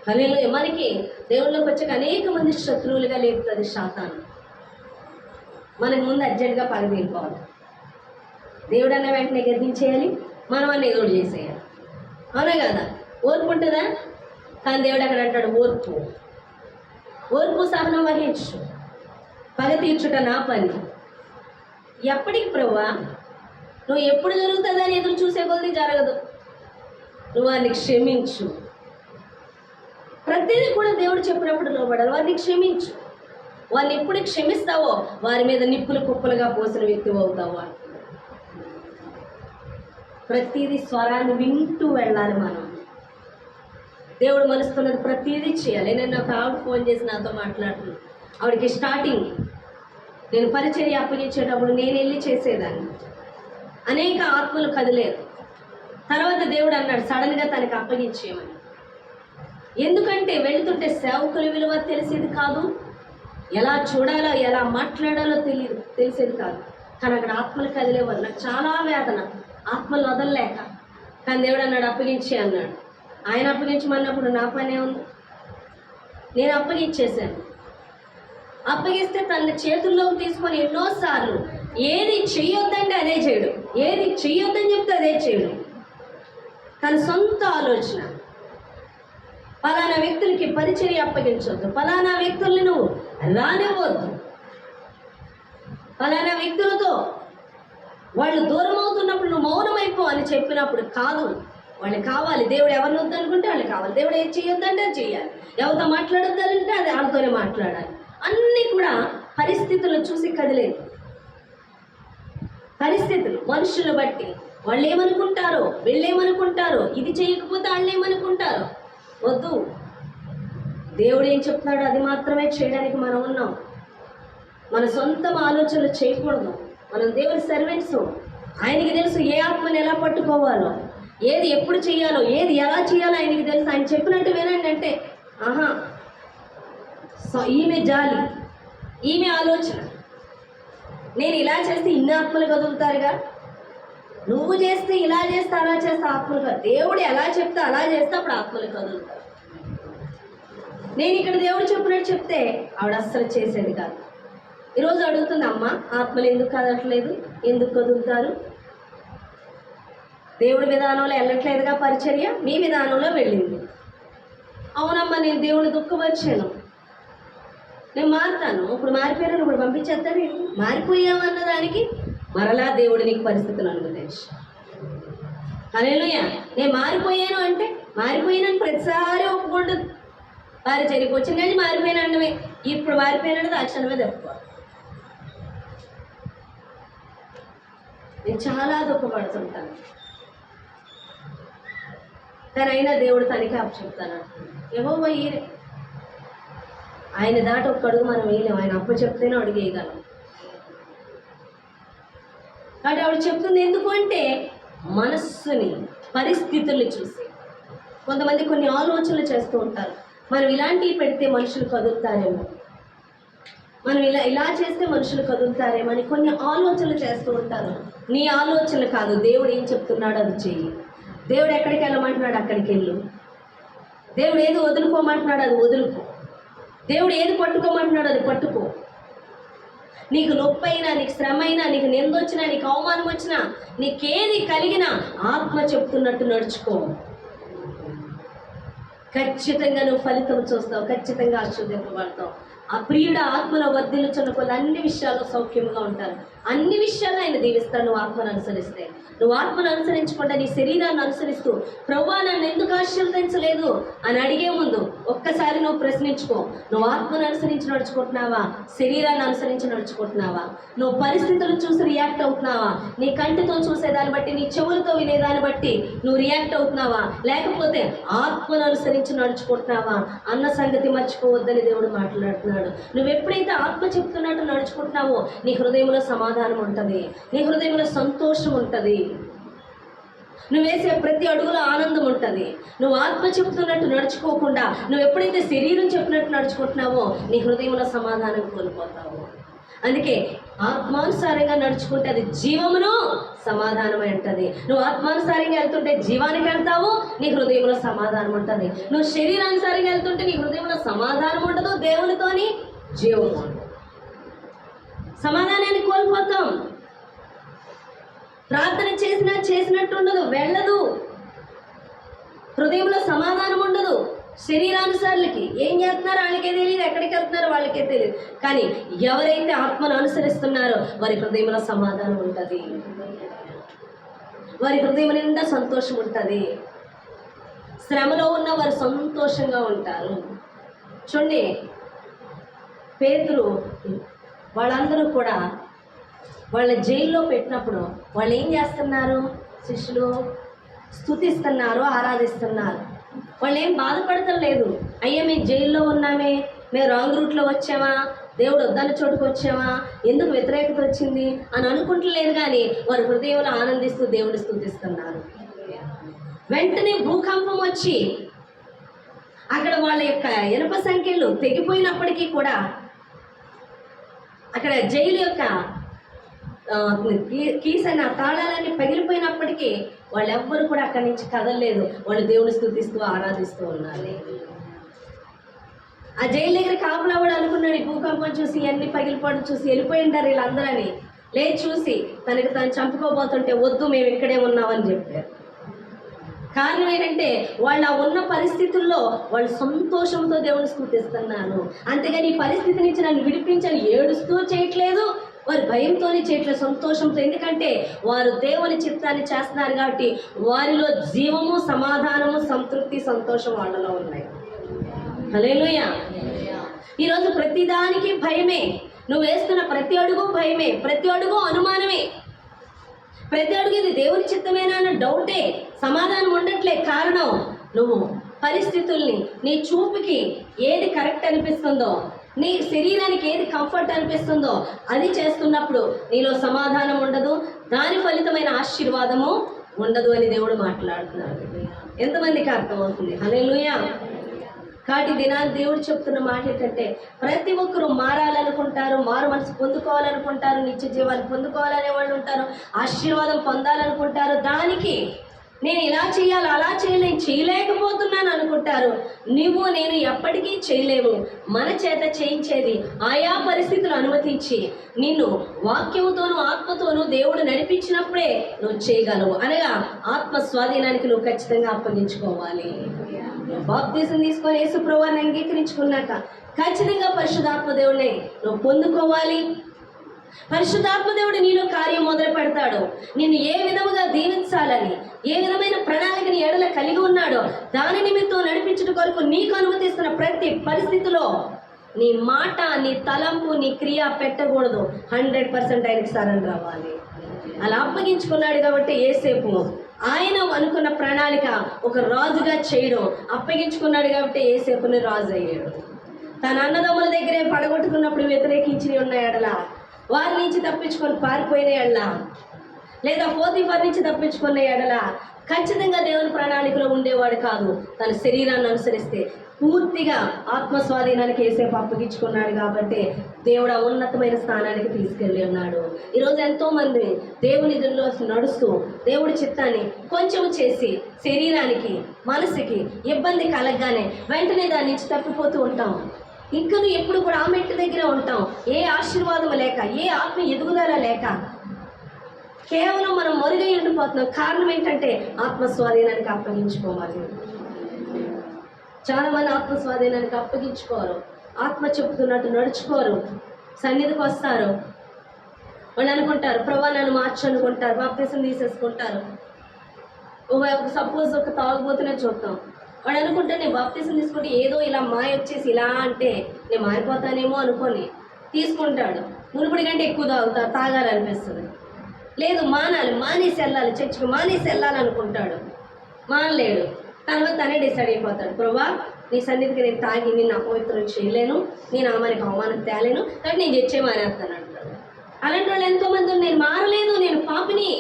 హల్లెలూయా. మనకి దేవుళ్ళకి వచ్చాక అనేక మంది శత్రువులుగా లేపుతుంది సాతాను. మనకు ముందు అర్జెంట్గా పగ తీరుకోవాలి. దేవుడు అన్న వెంటనే గద్దించేయాలి, మనం అన్న ఏదో చేసేయాలి. అవునా కదా? ఓర్పు ఉంటుందా? కానీ దేవుడు అక్కడ అంటాడు ఓర్పు సహనం వహించు, పగ తీర్చుట నా పని. ఎప్పటికి ప్రభువా? నువ్వు ఎప్పుడు జరుగుతుందని ఎదురు చూసే కొద్ది జరగదు. నువ్వు వారిని క్షమించు. ప్రతిదీ కూడా దేవుడు చెప్పినప్పుడు లోబడాలి. వారిని క్షమించు. వారిని ఎప్పుడు క్షమిస్తావో వారి మీద నిప్పులు కుప్పలుగా పోసిన వ్యక్తి అవుతావా. ప్రతిదీ స్వరాన్ని వింటూ వెళ్ళాలి. మనం దేవుడు మనసుతున్నది ప్రతిదీ చేయాలి. నేను నాకు ఆవిడ ఫోన్ చేసి నాతో మాట్లాడుతున్నాను. ఆవిడకి స్టార్టింగ్ నేను పరిచర్య అప్పగించేటప్పుడు నేను వెళ్ళి చేసేదాన్ని. అనేక ఆత్మలు కదిలేరు. తర్వాత దేవుడు అన్నాడు సడన్గా తనకి అప్పగించేయమని. ఎందుకంటే వెళుతుంటే సేవకుల విలువ తెలిసేది కాదు, ఎలా చూడాలో ఎలా మాట్లాడాలో తెలిసేది కాదు. కానీ అక్కడ ఆత్మలు కదిలేవారు. నాకు చాలా వేదన, ఆత్మలు వదలలేక. కానీ దేవుడు అన్నాడు అప్పగించే అన్నాడు. ఆయన అప్పగించమన్నప్పుడు నా పనే ఉంది. నేను అప్పగించేశాను. అప్పగిస్తే తన చేతుల్లోకి తీసుకొని ఎన్నోసార్లు ఏది చెయ్యొద్దంటే అదే చేయడు, ఏది చెయ్యొద్దని చెప్తే అదే చేయడు. తన సొంత ఆలోచన. పలానా వ్యక్తులకి పరిచర్య అప్పగించవద్దు, పలానా వ్యక్తుల్ని నువ్వు రానివ్వద్దు, ఫలానా వ్యక్తులతో వాళ్ళు దూరం అవుతున్నప్పుడు నువ్వు మౌనమైపో అని చెప్పినప్పుడు కాదు, వాళ్ళు కావాలి. దేవుడు ఎవరిని వద్దనుకుంటే వాళ్ళు కావాలి. దేవుడు ఏది చేయొద్దంటే అది చేయాలి. ఎవరితో మాట్లాడొద్దంటే అది వాళ్ళతోనే మాట్లాడాలి. అన్నీ కూడా పరిస్థితులను చూసి కదిలేదు. పరిస్థితులు మనుషులు బట్టి వాళ్ళు ఏమనుకుంటారో, వీళ్ళేమనుకుంటారో, ఇది చేయకపోతే వాళ్ళు ఏమనుకుంటారో. వద్దు, దేవుడు ఏం చెప్తున్నాడో అది మాత్రమే చేయడానికి మనం ఉన్నాం. మన సొంత ఆలోచనలు చేయకూడదు. మనం దేవుని సర్వెంట్స్. ఆయనకి తెలుసు ఏ ఆత్మని ఎలా పట్టుకోవాలో, ఏది ఎప్పుడు చేయాలో, ఏది ఎలా చేయాలో ఆయనకి తెలుసు. ఆయన చెప్పినట్టు వినండి అంటే ఆహా, ఈమె జాలి, ఈమె ఆలోచన, నేను ఇలా చేస్తే ఇన్ని ఆత్మలు కదులుతారుగా, నువ్వు చేస్తే ఇలా చేస్తే అలా చేస్తే ఆత్మలు కాదు. దేవుడు ఎలా చెప్తే అలా చేస్తే అప్పుడు ఆత్మలు కదులుతారు. నేను ఇక్కడ దేవుడు చెప్పినట్టు చెప్తే ఆవిడ అస్సలు చేసేది కాదు. ఈరోజు అడుగుతుంది, అమ్మ ఆత్మలు ఎందుకు కదలట్లేదు, ఎందుకు కదులుతారు? దేవుడి విధానంలో వెళ్ళట్లేదుగా పరిచర్య, మీ విధానంలో వెళ్ళింది. అవునమ్మా, నేను దేవుని దుఃఖపరిచాను, నేను మారుతాను, ఇప్పుడు మారిపోయాను, ఇప్పుడు పంపించేస్తాను. మారిపోయామన్న దానికి మరలా దేవుడు నీకు పరిస్థితులు అనుమతించు. హల్లెలూయా. నేను మారిపోయాను అంటే మారిపోయానని ప్రతిసారి ఒప్పుకుంటుంది. పరిచర్యకు వచ్చిన కానీ మారిపోయిన అండమే, ఇప్పుడు మారిపోయినది ఆ క్షణమే తప్పుకోవాలి. నేను చాలా దుఃఖపడుతుంటాను, కానీ అయినా దేవుడు తనకి అప్పచెప్తాను. యెహోవా ఈయనే, ఆయన దాటి ఒక్క అడుగు మనం వేయలేము. ఆయన అప్పు చెప్తేనే అడుగు వేయగలం. కాబట్టి ఆవిడ చెప్తుంది ఎందుకు అంటే మనస్సుని, పరిస్థితుల్ని చూసి. కొంతమంది కొన్ని ఆలోచనలు చేస్తూ ఉంటారు, మనం ఇలాంటివి పెడితే మనుషులు కదులుతారేమో, మనం ఇలా చేస్తే మనుషులు కదులుతారేమో అని కొన్ని ఆలోచనలు చేస్తూ ఉంటారు. నీ ఆలోచనలు కాదు, దేవుడు ఏం చెప్తున్నాడో అది చెయ్యి. దేవుడు ఎక్కడికి వెళ్ళమంటున్నాడు అక్కడికి వెళ్ళు. దేవుడు ఏది వదులుకోమంటున్నాడు అది వదులుకో. దేవుడు ఏది పట్టుకోమంటున్నాడు అది పట్టుకో. నీకు నొప్పి అయినా, నీకు శ్రమ అయినా, నీకు నిందొచ్చినా, నీకు అవమానం వచ్చినా, నీకేది కలిగినా ఆత్మ చెప్తున్నట్టు నడుచుకో. ఖచ్చితంగా నువ్వు ఫలితం చూస్తావు, ఖచ్చితంగా ఆశీర్వదింపబడతావు. ఆ ప్రియుడు ఆత్మలో వర్ధిల్లుచున్న కొద్ది అన్ని విషయాల్లో సౌఖ్యంగా ఉంటారు. అన్ని విషయాల్లో ఆయన దీవిస్తాడు నువ్వు ఆత్మను అనుసరిస్తే. నువ్వు ఆత్మను అనుసరించకుండా నీ శరీరాన్ని అనుసరిస్తూ ప్రభువా నన్ను ఎందుకు ఆశీర్వదించలేదు అని అడిగే ముందు ఒక్కసారి నువ్వు ప్రశ్నించుకో. నువ్వు ఆత్మను అనుసరించి నడుచుకుంటున్నావా, శరీరాన్ని అనుసరించి నడుచుకుంటున్నావా? నువ్వు పరిస్థితులు చూసి రియాక్ట్ అవుతున్నావా? నీ కంటితో చూసేదాన్ని బట్టి, నీ చెవులతో వినేదాన్ని బట్టి నువ్వు రియాక్ట్ అవుతున్నావా, లేకపోతే ఆత్మను అనుసరించి నడుచుకుంటున్నావా అన్న సంగతి మర్చిపోవద్దని దేవుడు మాట్లాడుతున్నాడు. నువ్వు ఎప్పుడైతే ఆత్మ చెప్తున్నట్టు నడుచుకుంటున్నావో నీ హృదయంలో సమాధానం ఉంటుంది, నీ హృదయంలో సంతోషం ఉంటుంది, నువ్వు వేసే ప్రతి అడుగులో ఆనందం ఉంటుంది. నువ్వు ఆత్మ చెప్తున్నట్టు నడుచుకోకుండా నువ్వు ఎప్పుడైతే శరీరం చెప్పినట్టు నడుచుకుంటున్నావో నీ హృదయంలో సమాధానం కోల్పోతావు. అందుకే ఆత్మానుసారంగా నడుచుకుంటే అది జీవమును సమాధానమై ఉంటుంది. నువ్వు ఆత్మానుసారంగా వెళ్తుంటే జీవానికి వెళ్తావు, నీ హృదయంలో సమాధానం ఉంటుంది. నువ్వు శరీరానుసారంగా వెళ్తుంటే నీ హృదయంలో సమాధానం ఉండదు, దేవునితోని జీవము ఉండదు. సమాధానాన్ని కోల్పోతాం. ప్రార్థన చేసినట్టు ఉండదు, వెళ్ళదు. హృదయంలో సమాధానం ఉండదు. శరీరానుసారులకి ఏం చేస్తున్నారో వాళ్ళకే తెలియదు, ఎక్కడికి వెళ్తున్నారో వాళ్ళకే తెలియదు. కానీ ఎవరైతే ఆత్మను అనుసరిస్తున్నారో వారి హృదయంలో సమాధానం ఉంటుంది, వారి హృదయం నిండా సంతోషం ఉంటుంది. శ్రమలో ఉన్న వారు సంతోషంగా ఉంటారు. చూడండి, పేతురు వాళ్ళందరూ కూడా వాళ్ళ జైల్లో పెట్టినప్పుడు వాళ్ళు ఏం చేస్తున్నారు? శిష్యులు స్తుతిస్తున్నారు, ఆరాధిస్తున్నారు. వాళ్ళు ఏం బాధపడతలేదు. అయ్యా మేము జైల్లో ఉన్నామే, మేము రాంగ్ రూట్లో వచ్చామా, దేవుడు వద్దన్న చోటుకు వచ్చామా, ఎందుకు వ్యతిరేకత వచ్చింది అని అనుకుంటలేదు. కానీ వారి హృదయంలో ఆనందిస్తూ దేవుడు స్తుతిస్తున్నారు. వెంటనే భూకంపం వచ్చి అక్కడ వాళ్ళ యొక్క ఇనుప సంఖ్యలు తెగిపోయినప్పటికీ కూడా, అక్కడ జైలు యొక్క కీసైన తాళాలన్నీ పగిలిపోయినప్పటికీ వాళ్ళెవ్వరూ కూడా అక్కడి నుంచి కదలలేదు. వాళ్ళు దేవుని స్తుతిస్తూ ఆరాధిస్తూ ఉన్నారు. ఆ జైలు దగ్గర కాపులా కూడా అనుకున్నాడు, ఈ భూకంపం చూసి అన్ని పగిలిపోవడం చూసి వెళ్ళిపోయి ఉంటారు వీళ్ళందరని. లేదు చూసి తనకు తాను చంపుకోబోతుంటే వద్దు మేము ఇక్కడే ఉన్నామని చెప్పారు. కారణం ఏంటంటే వాళ్ళు ఆ ఉన్న పరిస్థితుల్లో వాళ్ళు సంతోషంతో దేవుని స్తుతిస్తున్నారు. అంతేగాని ఈ పరిస్థితి నుంచి నన్ను విడిపించని ఏడుస్తూ చేయట్లేదు, వారు భయంతోనే చేయట్లేదు, సంతోషంతో. ఎందుకంటే వారు దేవుని చిత్తాన్ని చేస్తున్నారు కాబట్టి వారిలో జీవము, సమాధానము, సంతృప్తి, సంతోషం వాళ్ళలో ఉన్నాయి. హల్లెలూయా. ఈరోజు ప్రతిదానికి భయమే. నువ్వు వేస్తున్న ప్రతి అడుగు భయమే, ప్రతి అడుగు అనుమానమే, ప్రతి అడుగు ఇది దేవుని చిత్తమేనా అన్న డౌటే, సమాధానం ఉండట్లే. కారణం నువ్వు పరిస్థితుల్ని, నీ చూపుకి ఏది కరెక్ట్ అనిపిస్తుందో, నీ శరీరానికి ఏది కంఫర్ట్ అనిపిస్తుందో అది చేస్తున్నప్పుడు నీలో సమాధానం ఉండదు, దాని ఫలితమైన ఆశీర్వాదము ఉండదు అని దేవుడు మాట్లాడుతున్నాడు. ఎంతమందికి అర్థమవుతుంది? హల్లెలూయా. కాబట్టి దినాన్ని దేవుడు చెప్తున్న మాట ఏంటంటే ప్రతి ఒక్కరూ మారాలనుకుంటారు, మారు మనసు పొందుకోవాలనుకుంటారు, నిత్య జీవాన్ని పొందుకోవాలనే వాళ్ళు ఉంటారు, ఆశీర్వాదం పొందాలనుకుంటారు. దానికి నేను ఇలా చేయాలి, అలా చేయాలి, నేను చేయలేకపోతున్నాను అనుకుంటారు. నువ్వు నేను ఎప్పటికీ చేయలేము. మన చేత చేయించేది ఆయా పరిస్థితులు అనుమతించి నిన్ను వాక్యముతోనూ ఆత్మతోనూ దేవుడు నడిపించినప్పుడే నువ్వు చేయగలవు. అనగా ఆత్మ స్వాధీనానికి నువ్వు ఖచ్చితంగా అప్పగించుకోవాలి. బాప్తీసం తీసుకొని యేసు ప్రభువుని అంగీకరించుకున్నాక ఖచ్చితంగా పరిశుద్ధాత్మ దేవుడిని నువ్వు పొందుకోవాలి. పరిశుద్ధాత్మ దేవుడు నీలో కార్యం మొదలు పెడతాడు. నిన్ను ఏ విధముగా దీవించాలని, ఏ విధమైన ప్రణాళిక నీ ఎడల కలిగి ఉన్నాడో దాని నిమిత్తం నడిపించడం కొరకు నీకు అనుమతిస్తున్న ప్రతి పరిస్థితిలో నీ మాట, నీ తలంపు, నీ క్రియ పెట్టకూడదు. 100% ఆయనకి సరెండర్ అవ్వాలి. అలా అప్పగించుకున్నాడు కాబట్టి ఏసేపు ఆయన అనుకున్న ప్రణాళిక ఒక రాజుగా చేయడం, అప్పగించుకున్నాడు కాబట్టి ఏసేపుని రాజు అయ్యాడు. తన అన్నదమ్ముల దగ్గరే పడగొట్టుకున్నప్పుడు వ్యతిరేకించి ఉన్న ఎడల, వారి నుంచి తప్పించుకొని పారిపోయిన ఎడల, లేదా పోతీఫర్ నుంచి తప్పించుకున్న ఎడల ఖచ్చితంగా దేవుని ప్రణాళికలో ఉండేవాడు కాదు. తన శరీరాన్ని అనుసరిస్తే పూర్తిగా ఆత్మస్వాధీనానికి ఏసేపు అప్పగించుకున్నాడు కాబట్టి దేవుడు ఆ ఉన్నతమైన స్థానానికి తీసుకెళ్ళి ఉన్నాడు. ఈరోజు ఎంతోమంది దేవుని ఇదిలో నడుస్తూ దేవుడి చిత్తాన్ని కొంచెం చేసి శరీరానికి, మనసుకి ఇబ్బంది కలగగానే వెంటనే దాని నుంచి తప్పిపోతూ ఉంటాం. ఇంకా నువ్వు ఎప్పుడు కూడా ఆ మెట్టు దగ్గర ఉంటాం. ఏ ఆశీర్వాదం లేక, ఏ ఆత్మ ఎదుగుదల లేక కేవలం మనం మరుగై ఉండిపోతున్నాం. కారణం ఏంటంటే ఆత్మస్వాధీనానికి అప్పగించుకోవాలి. చాలామంది ఆత్మస్వాధీనానికి అప్పగించుకోరు, ఆత్మ చెప్తున్నట్టు నడుచుకోరు, సన్నిధికి వస్తారు, వాళ్ళు అనుకుంటారు ప్రభా నన్ను మార్చు అనుకుంటారు, బాప్తీసం తీసేసుకుంటారు. సపోజ్ ఒక తాగుబోతునే చూద్దాం, వాడు అనుకుంటే నేను బాప్తీసం తీసుకుంటే ఏదో ఇలా మాయ వచ్చేసి ఇలా అంటే నేను మారిపోతానేమో అనుకొని తీసుకుంటాడు. మునుపటి కంటే ఎక్కువ తాగాలనిపిస్తుంది. లేదు మానాలి, మానేసి వెళ్ళాలి, చర్చికి మానేసి వెళ్ళాలనుకుంటాడు, మానలేడు. తర్వాత తనే డిసైడ్ అయిపోతాడు, ప్రభా నీ సన్నిధికి నేను తాగి నిన్ను అపవిత్రం చేయలేను, నేను ఆమెకి అవమానం తేలేను, కాబట్టి నేను చర్చే మానేస్తాను అంటాడు. అలాంటి వాళ్ళు ఎంతోమంది, నేను మారలేదు, నేను పాపిని,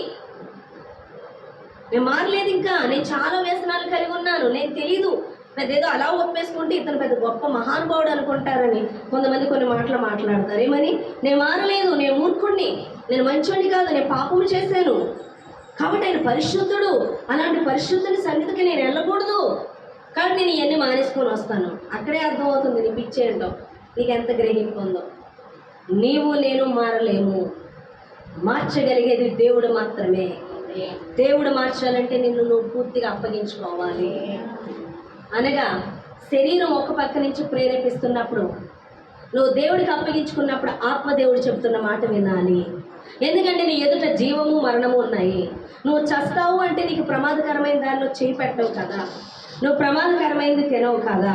నేను మారలేదు, ఇంకా నేను చాలా వ్యసనాలు కలిగి ఉన్నాను, నేను తెలీదు, పెద్ద ఏదో అలా ఒప్పేసుకుంటే ఇతను పెద్ద గొప్ప మహానుభావుడు అనుకుంటారని కొంతమంది కొన్ని మాటలు మాట్లాడతారు. ఏమని? నేను మారలేదు, నేను మూర్ఖుడిని, నేను మంచోడిని కాదు, నేను పాపము చేశాను కాబట్టి ఆయన పరిశుద్ధుడు, అలాంటి పరిశుద్ధుని సన్నిధికి నేను వెళ్ళకూడదు కాబట్టి నేను ఇవన్నీ మానేసుకొని వస్తాను. అక్కడే అర్థమవుతుంది నీ పిచ్చి ఏంటో, నీకు ఎంత గ్రహింపు ఉందో. నీవు నేను మారలేము, మార్చగలిగేది దేవుడు మాత్రమే. దేవుడు మార్చాలంటే నిన్ను నువ్వు పూర్తిగా అప్పగించుకోవాలి. అనగా శరీరం ఒక పక్క నుంచి ప్రేరేపిస్తున్నప్పుడు, నువ్వు దేవుడికి అప్పగించుకున్నప్పుడు ఆత్మదేవుడు చెప్తున్న మాట వినాలి. ఎందుకంటే నీ ఎదుట జీవము మరణము ఉన్నాయి. నువ్వు చస్తావు అంటే నీకు ప్రమాదకరమైన దానిలో చేయి పెట్టవు కదా, నువ్వు ప్రమాదకరమైనది తినవు కదా.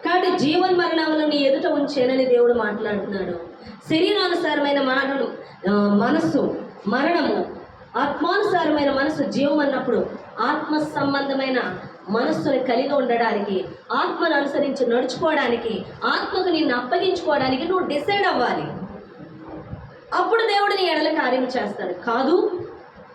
కాబట్టి జీవన్ మరణములు నీ ఎదుట ఉంచేనని దేవుడు మాట్లాడుతున్నాడు. శరీరానుసారమైన మనస్సు మరణము, ఆత్మానుసారమైన మనసు జీవం అన్నప్పుడు ఆత్మ సంబంధమైన మనస్సుని కలిగి ఉండడానికి, ఆత్మను అనుసరించి నడుచుకోవడానికి, ఆత్మకు నిన్ను అప్పగించుకోవడానికి నువ్వు డిసైడ్ అవ్వాలి. అప్పుడు దేవుడు నీ ఎడల కార్యం చేస్తాడు. కాదు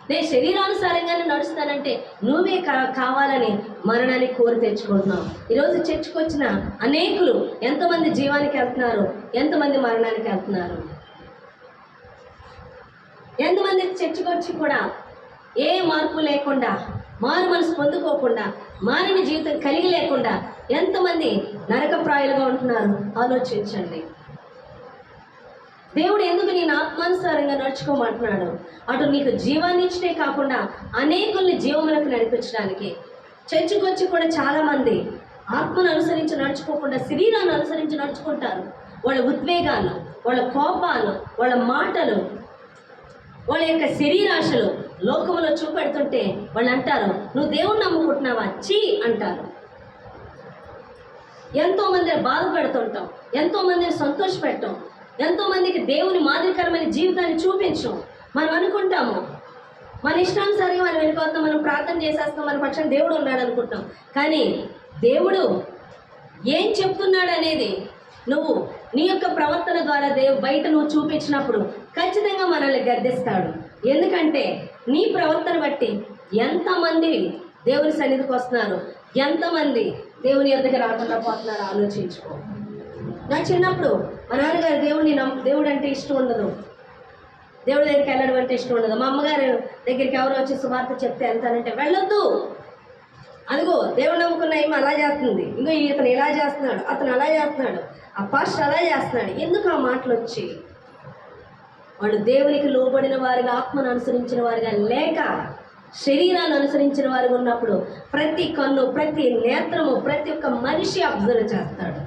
నేను శరీరానుసారంగానే నడుస్తానంటే నువ్వే కావాలని మరణానికి కోరి తెచ్చుకుంటున్నావు. ఈరోజు చర్చకు వచ్చిన అనేకులు ఎంతమంది జీవానికి వెళ్తున్నారు, ఎంతమంది మరణానికి వెళ్తున్నారు. ఎంతమంది చర్చకు వచ్చి కూడా ఏ మార్పు లేకుండా, మారు మనసు పొందుకోకుండా, మారిన జీవితం కలిగి లేకుండా ఎంతమంది నరకప్రాయులుగా ఉంటున్నారు ఆలోచించండి. దేవుడు ఎందుకు నేను ఆత్మానుసారంగా నడుచుకోమంటున్నాడు? అటు నీకు జీవాన్ని ఇచ్చే కాకుండా అనేకుల్ని జీవములకు నడిపించడానికి. చర్చకు వచ్చి కూడా చాలామంది ఆత్మను అనుసరించి నడుచుకోకుండా శరీరాన్ని అనుసరించి నడుచుకుంటారు. వాళ్ళ ఉద్వేగాలు, వాళ్ళ కోపాలు, వాళ్ళ మాటలు, వాళ్ళ యొక్క శరీరాశలు లోకంలో చూపెడుతుంటే వాళ్ళు అంటారు, నువ్వు దేవుణ్ణి నమ్ముకుంటున్నావా, చీ అంటారు. ఎంతోమందిని బాధ పెడుతుంటాం, ఎంతోమందిని సంతోషపెట్టాం, ఎంతోమందికి దేవుని మాదిరికరమైన జీవితాన్ని చూపించాం. మనం అనుకుంటాము మన ఇష్టానుసారంగా మనం వెళ్ళిపోతాం, మనం ప్రార్థన చేసేస్తాం, మన పక్షాన దేవుడు ఉన్నాడు అనుకుంటాం. కానీ దేవుడు ఏం చెప్తున్నాడు అనేది నువ్వు నీ యొక్క ప్రవర్తన ద్వారా బయట నువ్వు చూపించినప్పుడు ఖచ్చితంగా మనల్ని గద్దిస్తాడు. ఎందుకంటే నీ ప్రవర్తన బట్టి ఎంతమంది దేవుని సన్నిధికి వస్తున్నారు, ఎంతమంది దేవుని ఎద్దకు రాకుండా పోతున్నారు ఆలోచించుకో. నా చిన్నప్పుడు మా నాన్నగారు దేవుడు అంటే ఇష్టం ఉండదు, దేవుడి దగ్గరికి వెళ్ళడం అంటే ఇష్టం ఉండదు. మా అమ్మగారు దగ్గరికి ఎవరో వచ్చి సువార్త చెప్తే వెళ్తానంటే వెళ్ళొద్దు, అదిగో దేవుడు నమ్ముకున్న ఏమో అలా చేస్తుంది, ఇంకో ఇతను ఇలా చేస్తున్నాడు, అతను అలా చేస్తున్నాడు, ఆ పాస్టర్ అలా చేస్తున్నాడు. ఎందుకు ఆ మాటలు వచ్చి? వాళ్ళు దేవునికి లోబడిన వారిగా, ఆత్మను అనుసరించిన వారిగా లేక శరీరాన్ని అనుసరించిన వారిగా ఉన్నప్పుడు ప్రతి కన్ను, ప్రతి నేత్రము, ప్రతి ఒక్క మనిషి అబ్జర్వ్ చేస్తాడు.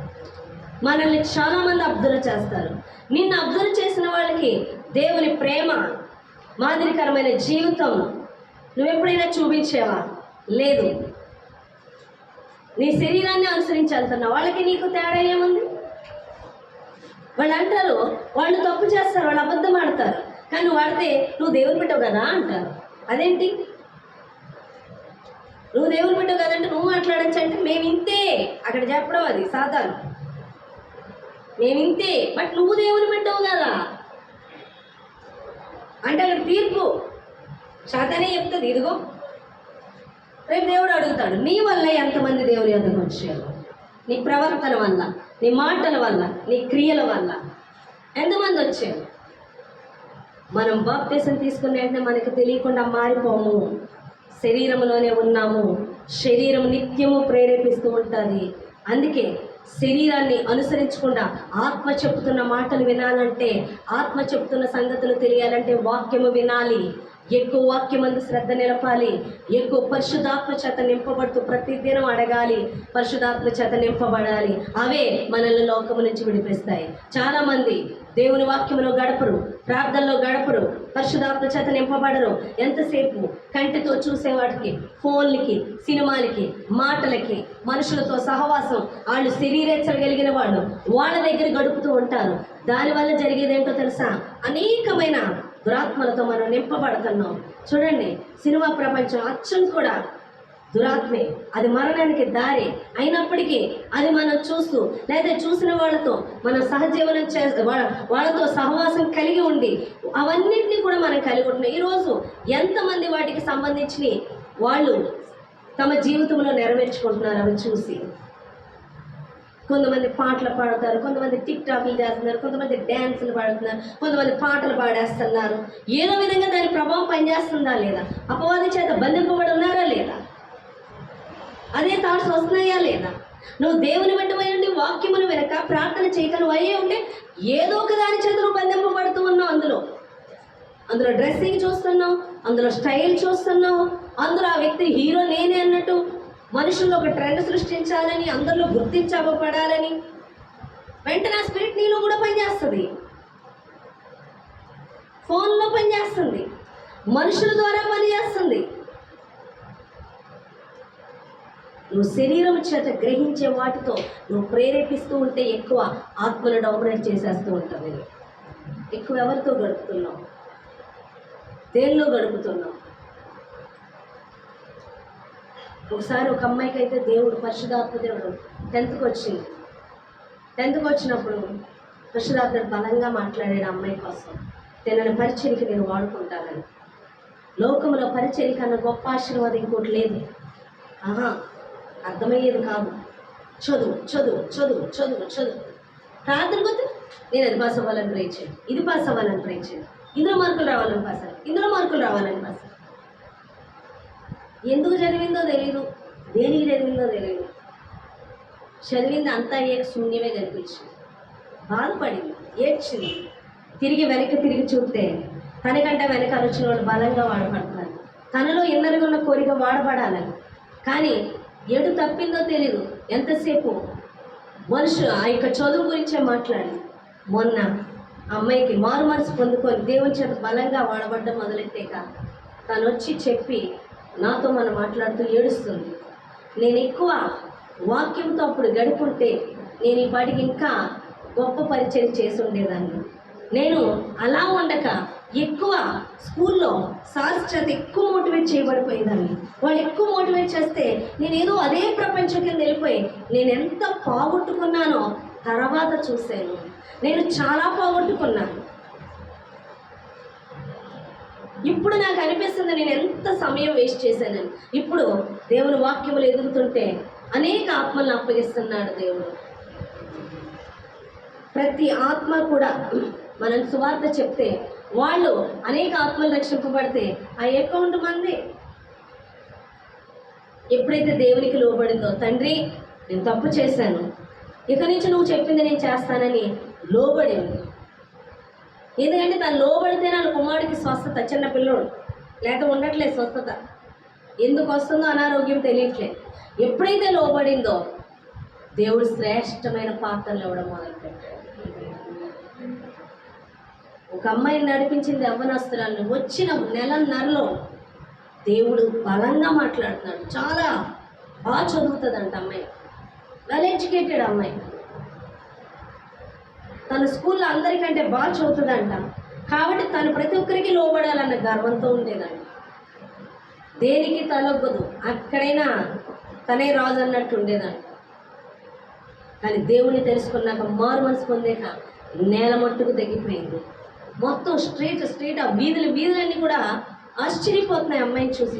మనల్ని చాలామంది అబ్జర్వ్ చేస్తారు. నిన్ను అబ్జర్వ్ చేసిన వాళ్ళకి దేవుని ప్రేమ, మాదిరికరమైన జీవితం నువ్వెప్పుడైనా చూపించేవా? లేదు. నీ శరీరాన్ని అనుసరించి వెళ్తున్నావు, వాళ్ళకి నీకు తేడా ఏముంది? వాళ్ళు అంటారు, వాళ్ళు తప్పు చేస్తారు, వాళ్ళు అబద్ధం ఆడతారు, కానీ నువ్వు ఆడితే నువ్వు దేవుని బిడ్డవు కదా అంటారు. అదేంటి? నువ్వు దేవుని బిడ్డవు కదంటే నువ్వు మాట్లాడచ్చు అంటే మేము ఇంతే, అక్కడ చెప్పడం అది సాధారణ, మేము ఇంతే, బట్ నువ్వు దేవుని బిడ్డవు కదా అంటే అక్కడ తీర్పు శాతానే చెప్తుంది. ఇదిగో రేపు దేవుడు అడుగుతాడు, నీ వల్ల ఎంతమంది దేవుని యొద్దకు వచ్చారు? నీ ప్రవర్తన వల్ల, నీ మాటల వల్ల, నీ క్రియల వల్ల ఎంతమంది వచ్చారు? మనం బాప్తిసం తీసుకున్న వెంటనే మనకు తెలియకుండా మారిపోము, శరీరంలోనే ఉన్నాము. శరీరం నిత్యము ప్రేరేపిస్తూ ఉంటుంది. అందుకే శరీరాన్ని అనుసరించకుండా ఆత్మ చెప్తున్న మాటలు వినాలంటే, ఆత్మ చెప్తున్న సంగతులు తెలియాలంటే వాక్యము వినాలి. ఎక్కువ వాక్యమందు శ్రద్ధ నిలపాలి. ఎక్కువ పరిశుద్ధాత్మ చేత నింపబడుతూ ప్రతిదినం అడగాలి, పరిశుద్ధాత్మ చేత నింపబడాలి. అవే మనల్ని లోకము నుంచి విడిపిస్తాయి. చాలామంది దేవుని వాక్యములో గడపరు, ప్రార్థనలో గడపరు, పరిశుద్ధాత్మ చేత నింపబడరు. ఎంతసేపు కంటితో చూసేవాడికి, ఫోన్లకి, సినిమాలకి, మాటలకి, మనుషులతో సహవాసం, వాళ్ళు శరీరేచ్చగలిగిన వాళ్ళు వాళ్ళ దగ్గర గడుపుతూ ఉంటారు. దానివల్ల జరిగేదేంటో తెలుసా? అనేకమైన దురాత్మలతో మనం నింపబడుతున్నాం. చూడండి, సినిమా ప్రపంచం అచ్చం కూడా దురాత్మే, అది మరణానికి దారి. అయినప్పటికీ అది మనం చూస్తూ, లేదా చూసిన వాళ్ళతో మనం సహజీవనం వాళ్ళతో సహవాసం కలిగి ఉండి అవన్నింటినీ కూడా మనం కలిగి ఉంటున్నాం. ఈరోజు ఎంతమంది వాటికి సంబంధించి వాళ్ళు తమ జీవితంలో నెరవేర్చుకుంటున్నారు అవి చూసి. కొంతమంది పాటలు పాడుతారు, కొంతమంది టిక్ టాక్లు చేస్తున్నారు, కొంతమంది డ్యాన్సులు పాడుతున్నారు, కొంతమంది పాటలు పాడేస్తున్నారు. ఏదో విధంగా దాని ప్రభావం పనిచేస్తుందా లేదా? అపవాది చేత బంధింపబడి ఉన్నారా లేదా? అదే థాట్స్ వస్తున్నాయా లేదా? నువ్వు దేవుని బిడ్డవై ఉండి వాక్యమును వెనక ప్రార్థన చేయక నువ్వు అయ్యే ఉంటే ఏదో ఒక దాని చేత నువ్వు బంధింపబడుతూ ఉన్నావు. అందులో డ్రెస్సింగ్ చూస్తున్నావు, అందులో స్టైల్ చూస్తున్నావు, అందులో ఆ వ్యక్తి హీరో నేనే అన్నట్టు మనుషుల్లో ఒక ట్రెండ్ సృష్టించాలని, అందరిలో గుర్తించబడాలని వెంటనే ఆ స్పిరిట్ నీలో కూడా పనిచేస్తుంది, ఫోన్లో పనిచేస్తుంది, మనుషుల ద్వారా పనిచేస్తుంది. నువ్వు శరీరం చేత గ్రహించే వాటితో నువ్వు ప్రేరేపిస్తూ ఉంటే ఎక్కువ ఆత్మను డామినేట్ చేసేస్తూ ఉంటుంది. ఎక్కువ ఎవరితో గడుపుతున్నావు? దేనిలో గడుపుతున్నావు? ఒకసారి ఒక అమ్మాయికి అయితే దేవుడు, పరిశుద్ధాత్మ దేవుడు 10th వచ్చినప్పుడు పరిశుద్ధాత్మ బలంగా మాట్లాడాడు అమ్మాయి కోసం. తనని పరిచర్యకి నేను వాడుకుంటానని. లోకంలో పరిచర్య కన్నా గొప్ప ఆశీర్వాదం ఇంకోటి లేదు. అర్థమయ్యేది కాదు. చదువు చదువు చదువు చదువు చదువు ప్రార్థన కొద్ది నేను అది పాస్ అవ్వాలని ప్రే చేయను, ఇది పాస్ అవ్వాలని ప్రే చేయను, ఇందులో మార్కులు రావాలని పాస్ అవ్వాలి, ఇందులో మార్కులు రావాలని పాస్. ఎందుకు చదివిందో తెలియదు, దేనికి చదివిందో తెలియదు. చదివింది అంతా అయ్యాక శూన్యమే కనిపించింది. బాధపడింది, ఏడ్చింది. వెనక్కి తిరిగి చూస్తే తనకంటే వెనకాల వచ్చిన వాళ్ళు బలంగా వాడబడుతున్నారు. తనలో ఇన్నరుగా ఉన్న కోరిక వాడబడాలని. కానీ ఎటు తప్పిందో తెలియదు. ఎంతసేపు మనుషులు ఆ యొక్క చదువు గురించే మాట్లాడి మొన్న ఆ అమ్మాయికి మారు మనసు పొందుకొని దేవుని చేత బలంగా వాడబడ్డం మొదలెట్టాక తను వచ్చి చెప్పి నాతో మనం మాట్లాడుతూ ఏడుస్తుంది. నేను ఎక్కువ వాక్యంతో అప్పుడు గడుపుంటే నేను ఈ పాటికి ఇంకా గొప్ప పరిచయం చేసి ఉండేదాన్ని. నేను అలా ఉండక ఎక్కువ స్కూల్లో సార్స్ చేత ఎక్కువ మోటివేట్ చేయబడిపోయేదాన్ని. వాళ్ళు ఎక్కువ మోటివేట్ చేస్తే నేను ఏదో అదే ప్రపంచం కింద వెళ్ళిపోయి నేను ఎంత పోగొట్టుకున్నానో తర్వాత చూశాను. నేను చాలా పోగొట్టుకున్నాను. ఇప్పుడు నాకు అనిపిస్తుంది నేను ఎంత సమయం వేస్ట్ చేశానని. ఇప్పుడు దేవుని వాక్యములు ఎదుగుతుంటే అనేక ఆత్మలను అప్పగిస్తున్నాడు దేవుడు. ప్రతి ఆత్మ కూడా మనం సువార్త చెప్తే వాళ్ళు అనేక ఆత్మలు రక్షింపబడితే ఆ అకౌంట్ మంది ఎప్పుడైతే దేవునికి లోబడిందో, తండ్రి నేను తప్పు చేశాను, ఇక నుంచి నువ్వు చెప్పింది నేను చేస్తానని లోబడింది. ఎందుకంటే తను లోబడితే నా కుమారుడికి స్వస్థత, చిన్న పిల్లోడు లేక ఉండట్లేదు స్వస్థత, ఎందుకు వస్తుందో అనారోగ్యం తెలియట్లేదు. ఎప్పుడైతే లోబడిందో దేవుడు శ్రేష్టమైన పాత్రలు ఇవ్వడం మొదలుపెట్టాడు. ఒక అమ్మాయిని నడిపించింది యవ్వనస్తురాలను. వచ్చిన నెలన్నరలో దేవుడు బలంగా మాట్లాడుతున్నాడు. చాలా బాగా చదువుతుందంట అమ్మాయి, వెల్ ఎడ్యుకేటెడ్ అమ్మాయి. తన స్కూల్లో అందరికంటే బాగా చదువుతుందంట. కాబట్టి తను ప్రతి ఒక్కరికి లోబడాలన్న గర్వంతో ఉండేదంట. దేనికి తలొగ్గదు, అక్కడైనా తనే రాజు అన్నట్టు ఉండేదంట. కానీ దేవుని తెలుసుకున్నాక మారు మనసు పొందాక నేల మట్టుకు తగ్గిపోయింది. మొత్తం స్ట్రీట్ ఆ వీధులన్నీ కూడా ఆశ్చర్యపోతున్నాయి అమ్మాయిని చూసి.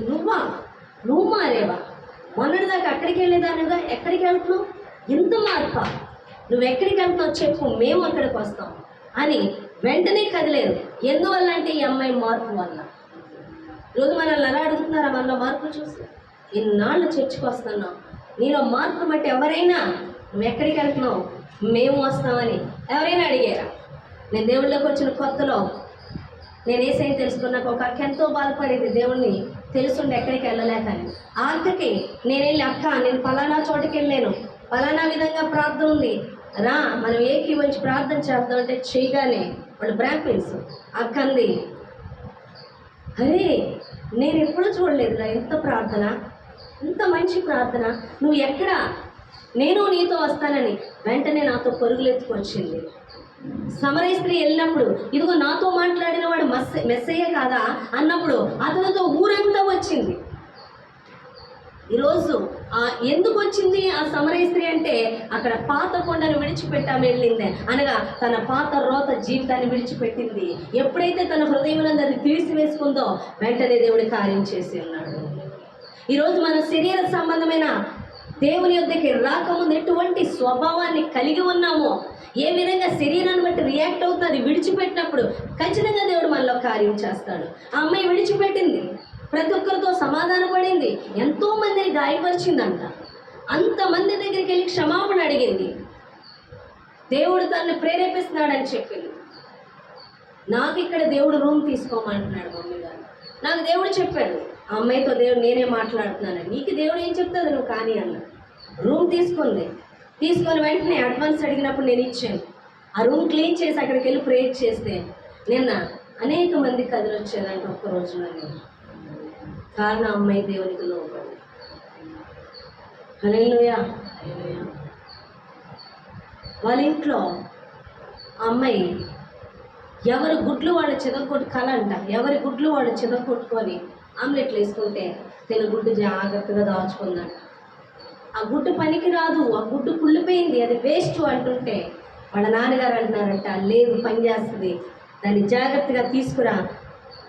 నువ్వు మారేవా? మొన్నటిదాకా అక్కడికి వెళ్ళేదానిగా ఎక్కడికి వెళ్తున్నావు? ఇంత మార్పా? నువ్వు ఎక్కడికి వెళ్తున్నావు చెప్పు, మేము అక్కడికి వస్తాం అని వెంటనే కదిలేదు. ఎందువల్ల అంటే ఈ అమ్మాయి మార్పు వల్ల. ఈరోజు మనల్ని ఎలా అడుగుతున్నారా మనలో మార్పు చూసి? ఇన్నాళ్ళు చర్చకు వస్తున్నావు, నీలో మార్పు బట్టి ఎవరైనా నువ్వు ఎక్కడికి వెళ్తున్నావు మేము వస్తామని ఎవరైనా అడిగారా? నేను దేవుళ్ళకి వచ్చిన కొత్తలో నేను ఏసైని తెలుసుకున్నాక ఒక అక్క ఎంతో బాధపడేది, దేవుణ్ణి తెలుసుండి ఎక్కడికి వెళ్ళలేకని. ఆ అక్కకి నేను వెళ్ళి, అక్క నేను పలానా చోటుకి వెళ్ళాను, పలానా విధంగా ప్రార్థన ఉంది, రా మనం ఏకీవించి ప్రార్థన చేద్దాం అంటే చేయగానే వాళ్ళు బ్రాహ్మిన్స్. అక్క అంది, అరే నేను ఎప్పుడూ చూడలేదురా ఇంత ప్రార్థన, ఇంత మంచి ప్రార్థన, నువ్వు ఎక్కడ? నేను నీతో వస్తానని వెంటనే నాతో పరుగులెత్తుకొచ్చింది. సమరయ స్త్రీ వెళ్ళినప్పుడు ఇదిగో నాతో మాట్లాడిన వాడు మెస్సయ్య కాదా అన్నప్పుడు అతనితో ఊరంతా వచ్చింది. ఈరోజు ఎందుకు వచ్చింది ఆ సమరయ స్త్రీ అంటే అక్కడ పాత కొండను విడిచిపెట్టాము వెళ్ళింది, అనగా తన పాత రోత జీవితాన్ని విడిచిపెట్టింది. ఎప్పుడైతే తన హృదయంలో అది తీసివేసుకుందో వెంటనే దేవుడి కార్యం చేసి ఉన్నాడు. ఈరోజు మన శరీర సంబంధమైన దేవుని యొద్దకి రాకముందు ఎటువంటి స్వభావాన్ని కలిగి ఉన్నామో, ఏ విధంగా శరీరాన్ని బట్టి రియాక్ట్ అవుతుంది విడిచిపెట్టినప్పుడు ఖచ్చితంగా దేవుడు మనలో కార్యం చేస్తాడు. ఆ అమ్మాయి విడిచిపెట్టింది, ప్రతి ఒక్కరితో సమాధాన పడింది, ఎంతో మందిని గాయపరిచిందంట. అంతమంది దగ్గరికి వెళ్ళి క్షమాపణ అడిగింది. దేవుడు తనని ప్రేరేపిస్తున్నాడని చెప్పింది. నాకు ఇక్కడ దేవుడు రూమ్ తీసుకోమంటున్నాడు మమ్మీ గారు. నాకు దేవుడు చెప్పాడు ఆ అమ్మాయితో, దేవుడు నేనే మాట్లాడుతున్నాను, నీకు దేవుడు ఏం చెప్తాడు నువ్వు కానీ అన్నాడు. రూమ్ తీసుకొని వెంటనే అడ్వాన్స్ అడిగినప్పుడు నేను ఇచ్చాను. ఆ రూమ్ క్లీన్ చేసి అక్కడికి వెళ్ళి ప్రేయర్ చేస్తే నిన్న అనేక మంది కథలు వచ్చేదంటే ఒక్క రోజులో. కారణం అమ్మాయి దేవునికి లోబడి. హల్లెలూయా. వాళ్ళ ఇంట్లో అమ్మాయి ఎవరి గుడ్లు వాళ్ళు చెదగొట్టు కళ అంట, ఎవరి గుడ్లు వాళ్ళు చెదగొట్టుకొని ఆమ్లెట్లు వేసుకుంటే తిన గుడ్డు జాగ్రత్తగా దాచుకుందంట. ఆ గుడ్డు పనికి రాదు, ఆ గుడ్డు కుళ్ళిపోయింది, అది వేస్ట్ అంటుంటే వాళ్ళ నాన్నగారు అంటున్నారంట, లేదు పని చేస్తుంది, దాన్ని జాగ్రత్తగా తీసుకురా,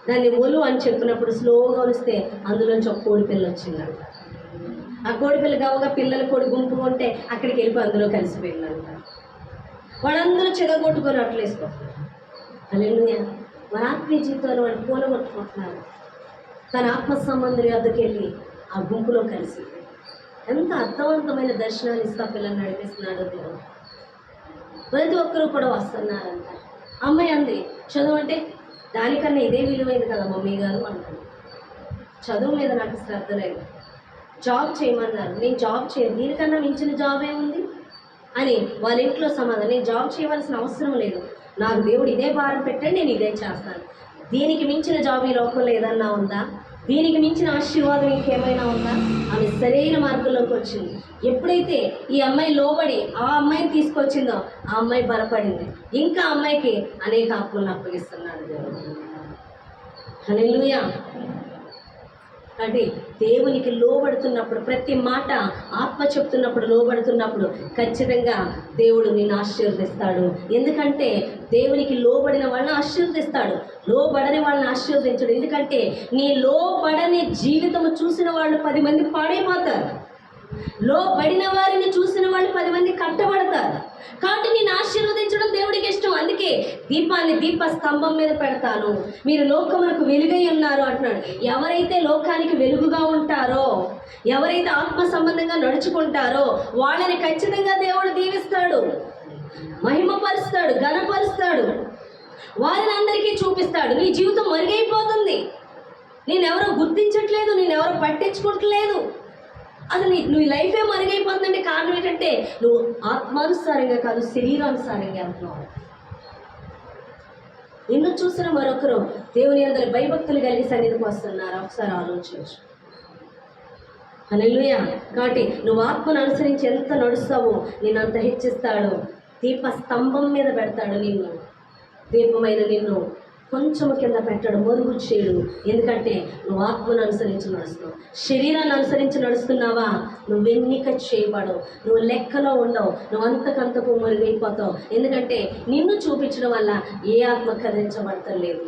దాన్ని ఒలు అని చెప్పినప్పుడు స్లోగా వస్తే అందులోంచి ఒక కోడిపిల్ల వచ్చిందంట. ఆ కోడిపిల్ల గవగా పిల్లలు కోడి గుంపు ఉంటే అక్కడికి వెళ్ళిపోయి అందులో కలిసిపోయిందంట. వాళ్ళందరూ చెదగొట్టుకొని అట్లు వేసుకుంటున్నారు. హల్లెలూయా. మన ఆత్మీయ జీవితంలో వాళ్ళు పూలగొట్టుకుంటున్నారు. తన ఆత్మ సంబంధుల వద్దకు వెళ్ళి ఆ గుంపులో కలిసి ఎంత అర్థవంతమైన దర్శనాన్ని ఇస్తా పిల్లల్ని నడిపిస్తున్నాడు దేవుడు. ప్రతి ఒక్కరూ కూడా వస్తున్నారంట. అమ్మాయి అంది, చదువు అంటే దానికన్నా ఇదే విలువైంది కదా మమ్మీ గారు అంటారు. చదువు మీద నాకు శ్రద్ధ లేదు, జాబ్ చేయమన్నారు, నేను జాబ్ చేయను, దీనికన్నా మించిన జాబ్ ఏముంది అని వాళ్ళ ఇంట్లో సమాధానం. నేను జాబ్ చేయవలసిన అవసరం లేదు, నాకు దేవుడు ఇదే భారం పెట్టండి, నేను ఇదే చేస్తాను. దీనికి మించిన జాబ్ ఈ లోకంలో ఏదన్నా ఉందా? దీనికి మించిన ఆశీర్వాదం ఇంకేమైనా ఉందా? ఆమె సరైన మార్గంలోకి వచ్చింది. ఎప్పుడైతే ఈ అమ్మాయి లోబడి ఆ అమ్మాయిని తీసుకొచ్చిందో ఆ అమ్మాయి బలపడింది. ఇంకా అమ్మాయికి అనేక ఆత్మలను అప్పగిస్తున్నాడు దేవుడు. హల్లెలూయా. అంటే దేవునికి లోబడుతున్నప్పుడు, ప్రతి మాట ఆత్మ చెప్తున్నప్పుడు, లోబడుతున్నప్పుడు ఖచ్చితంగా దేవుడు నిన్ను ఆశీర్వదిస్తాడు. ఎందుకంటే దేవునికి లోబడిన వాళ్ళని ఆశీర్వదిస్తాడు, లోబడని వాళ్ళని ఆశీర్వదించడు. ఎందుకంటే నీ లోబడని జీవితము చూసిన వాళ్ళు 10 మంది పాడైపోతారు, లోబడిన వారిని చూసిన వాళ్ళు 10 మంది కట్టబడతారు. కాబట్టి నేను ఆశీర్వదించడం దేవుడికి ఇష్టం. అందుకే దీపాన్ని దీప స్తంభం మీద పెడతాను, మీరు లోకములకు వెలుగై ఉన్నారు అంటున్నాడు. ఎవరైతే లోకానికి వెలుగుగా ఉంటారో, ఎవరైతే ఆత్మ సంబంధంగా నడుచుకుంటారో వాళ్ళని ఖచ్చితంగా దేవుడు దీవిస్తాడు, మహిమపరుస్తాడు, ఘనపరుస్తాడు, వారిని అందరికీ చూపిస్తాడు. నీ జీవితం మరుగైపోతుంది, నేనెవరో గుర్తించట్లేదు, నేనెవరో పట్టించుకోవట్లేదు, అసలు నువ్వు లైఫే మరుగైపోతుందంటే కారణం ఏంటంటే నువ్వు ఆత్మానుసారంగా కాదు, శరీరానుసారంగా అంటున్నావు. నిన్ను చూసిన మరొకరు దేవుని అందరి భయభక్తులు కలిగి సన్నిధికి వస్తున్నారు. ఒకసారి ఆలోచించు. హల్లెలూయా. కాబట్టి నువ్వు ఆత్మను అనుసరించి ఎంత నడుస్తావో నేను అంత హెచ్చిస్తాడు. దీప స్తంభం మీద పెడతాడు నిన్ను, దీపమైన నిన్ను కొంచెము కింద పెట్టాడు, మరుగు చేయడు. ఎందుకంటే నువ్వు ఆత్మను అనుసరించి నడుస్తున్నావు. శరీరాన్ని అనుసరించి నడుస్తున్నావా, నువ్వు ఎన్నిక చేయబడవు, నువ్వు లెక్కలో ఉండవు, నువ్వు అంతకంతకు మరుగైపోతావు. ఎందుకంటే నిన్ను చూపించడం వల్ల ఏ ఆత్మ కదిలించబడతలేదు.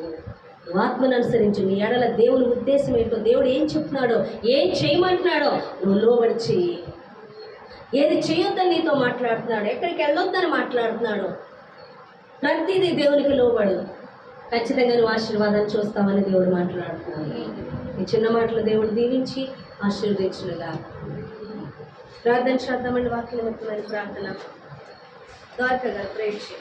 నువ్వు ఆత్మను అనుసరించు. నీ ఎడల దేవుని ఉద్దేశం ఏంటో, దేవుడు ఏం చెప్తున్నాడో, ఏం చేయమంటున్నాడో నువ్వు లోబడి చెయ్యి. ఏది చేయొద్దని నీతో మాట్లాడుతున్నాడు, ఎక్కడికి వెళ్ళొద్దని మాట్లాడుతున్నాడు, ప్రతిదీ దేవునికి లోబడు. ఖచ్చితంగా నువ్వు ఆశీర్వాదాన్ని చూస్తామని దేవుడు మాట్లాడుతున్నాడు. ఈ చిన్న మాటలు దేవుడు దీవించి ఆశీర్వదించునుగా. ప్రార్థన చేద్దామండి. వాక్యం ప్రార్థన. ద్వారక గారు ప్రేక్ష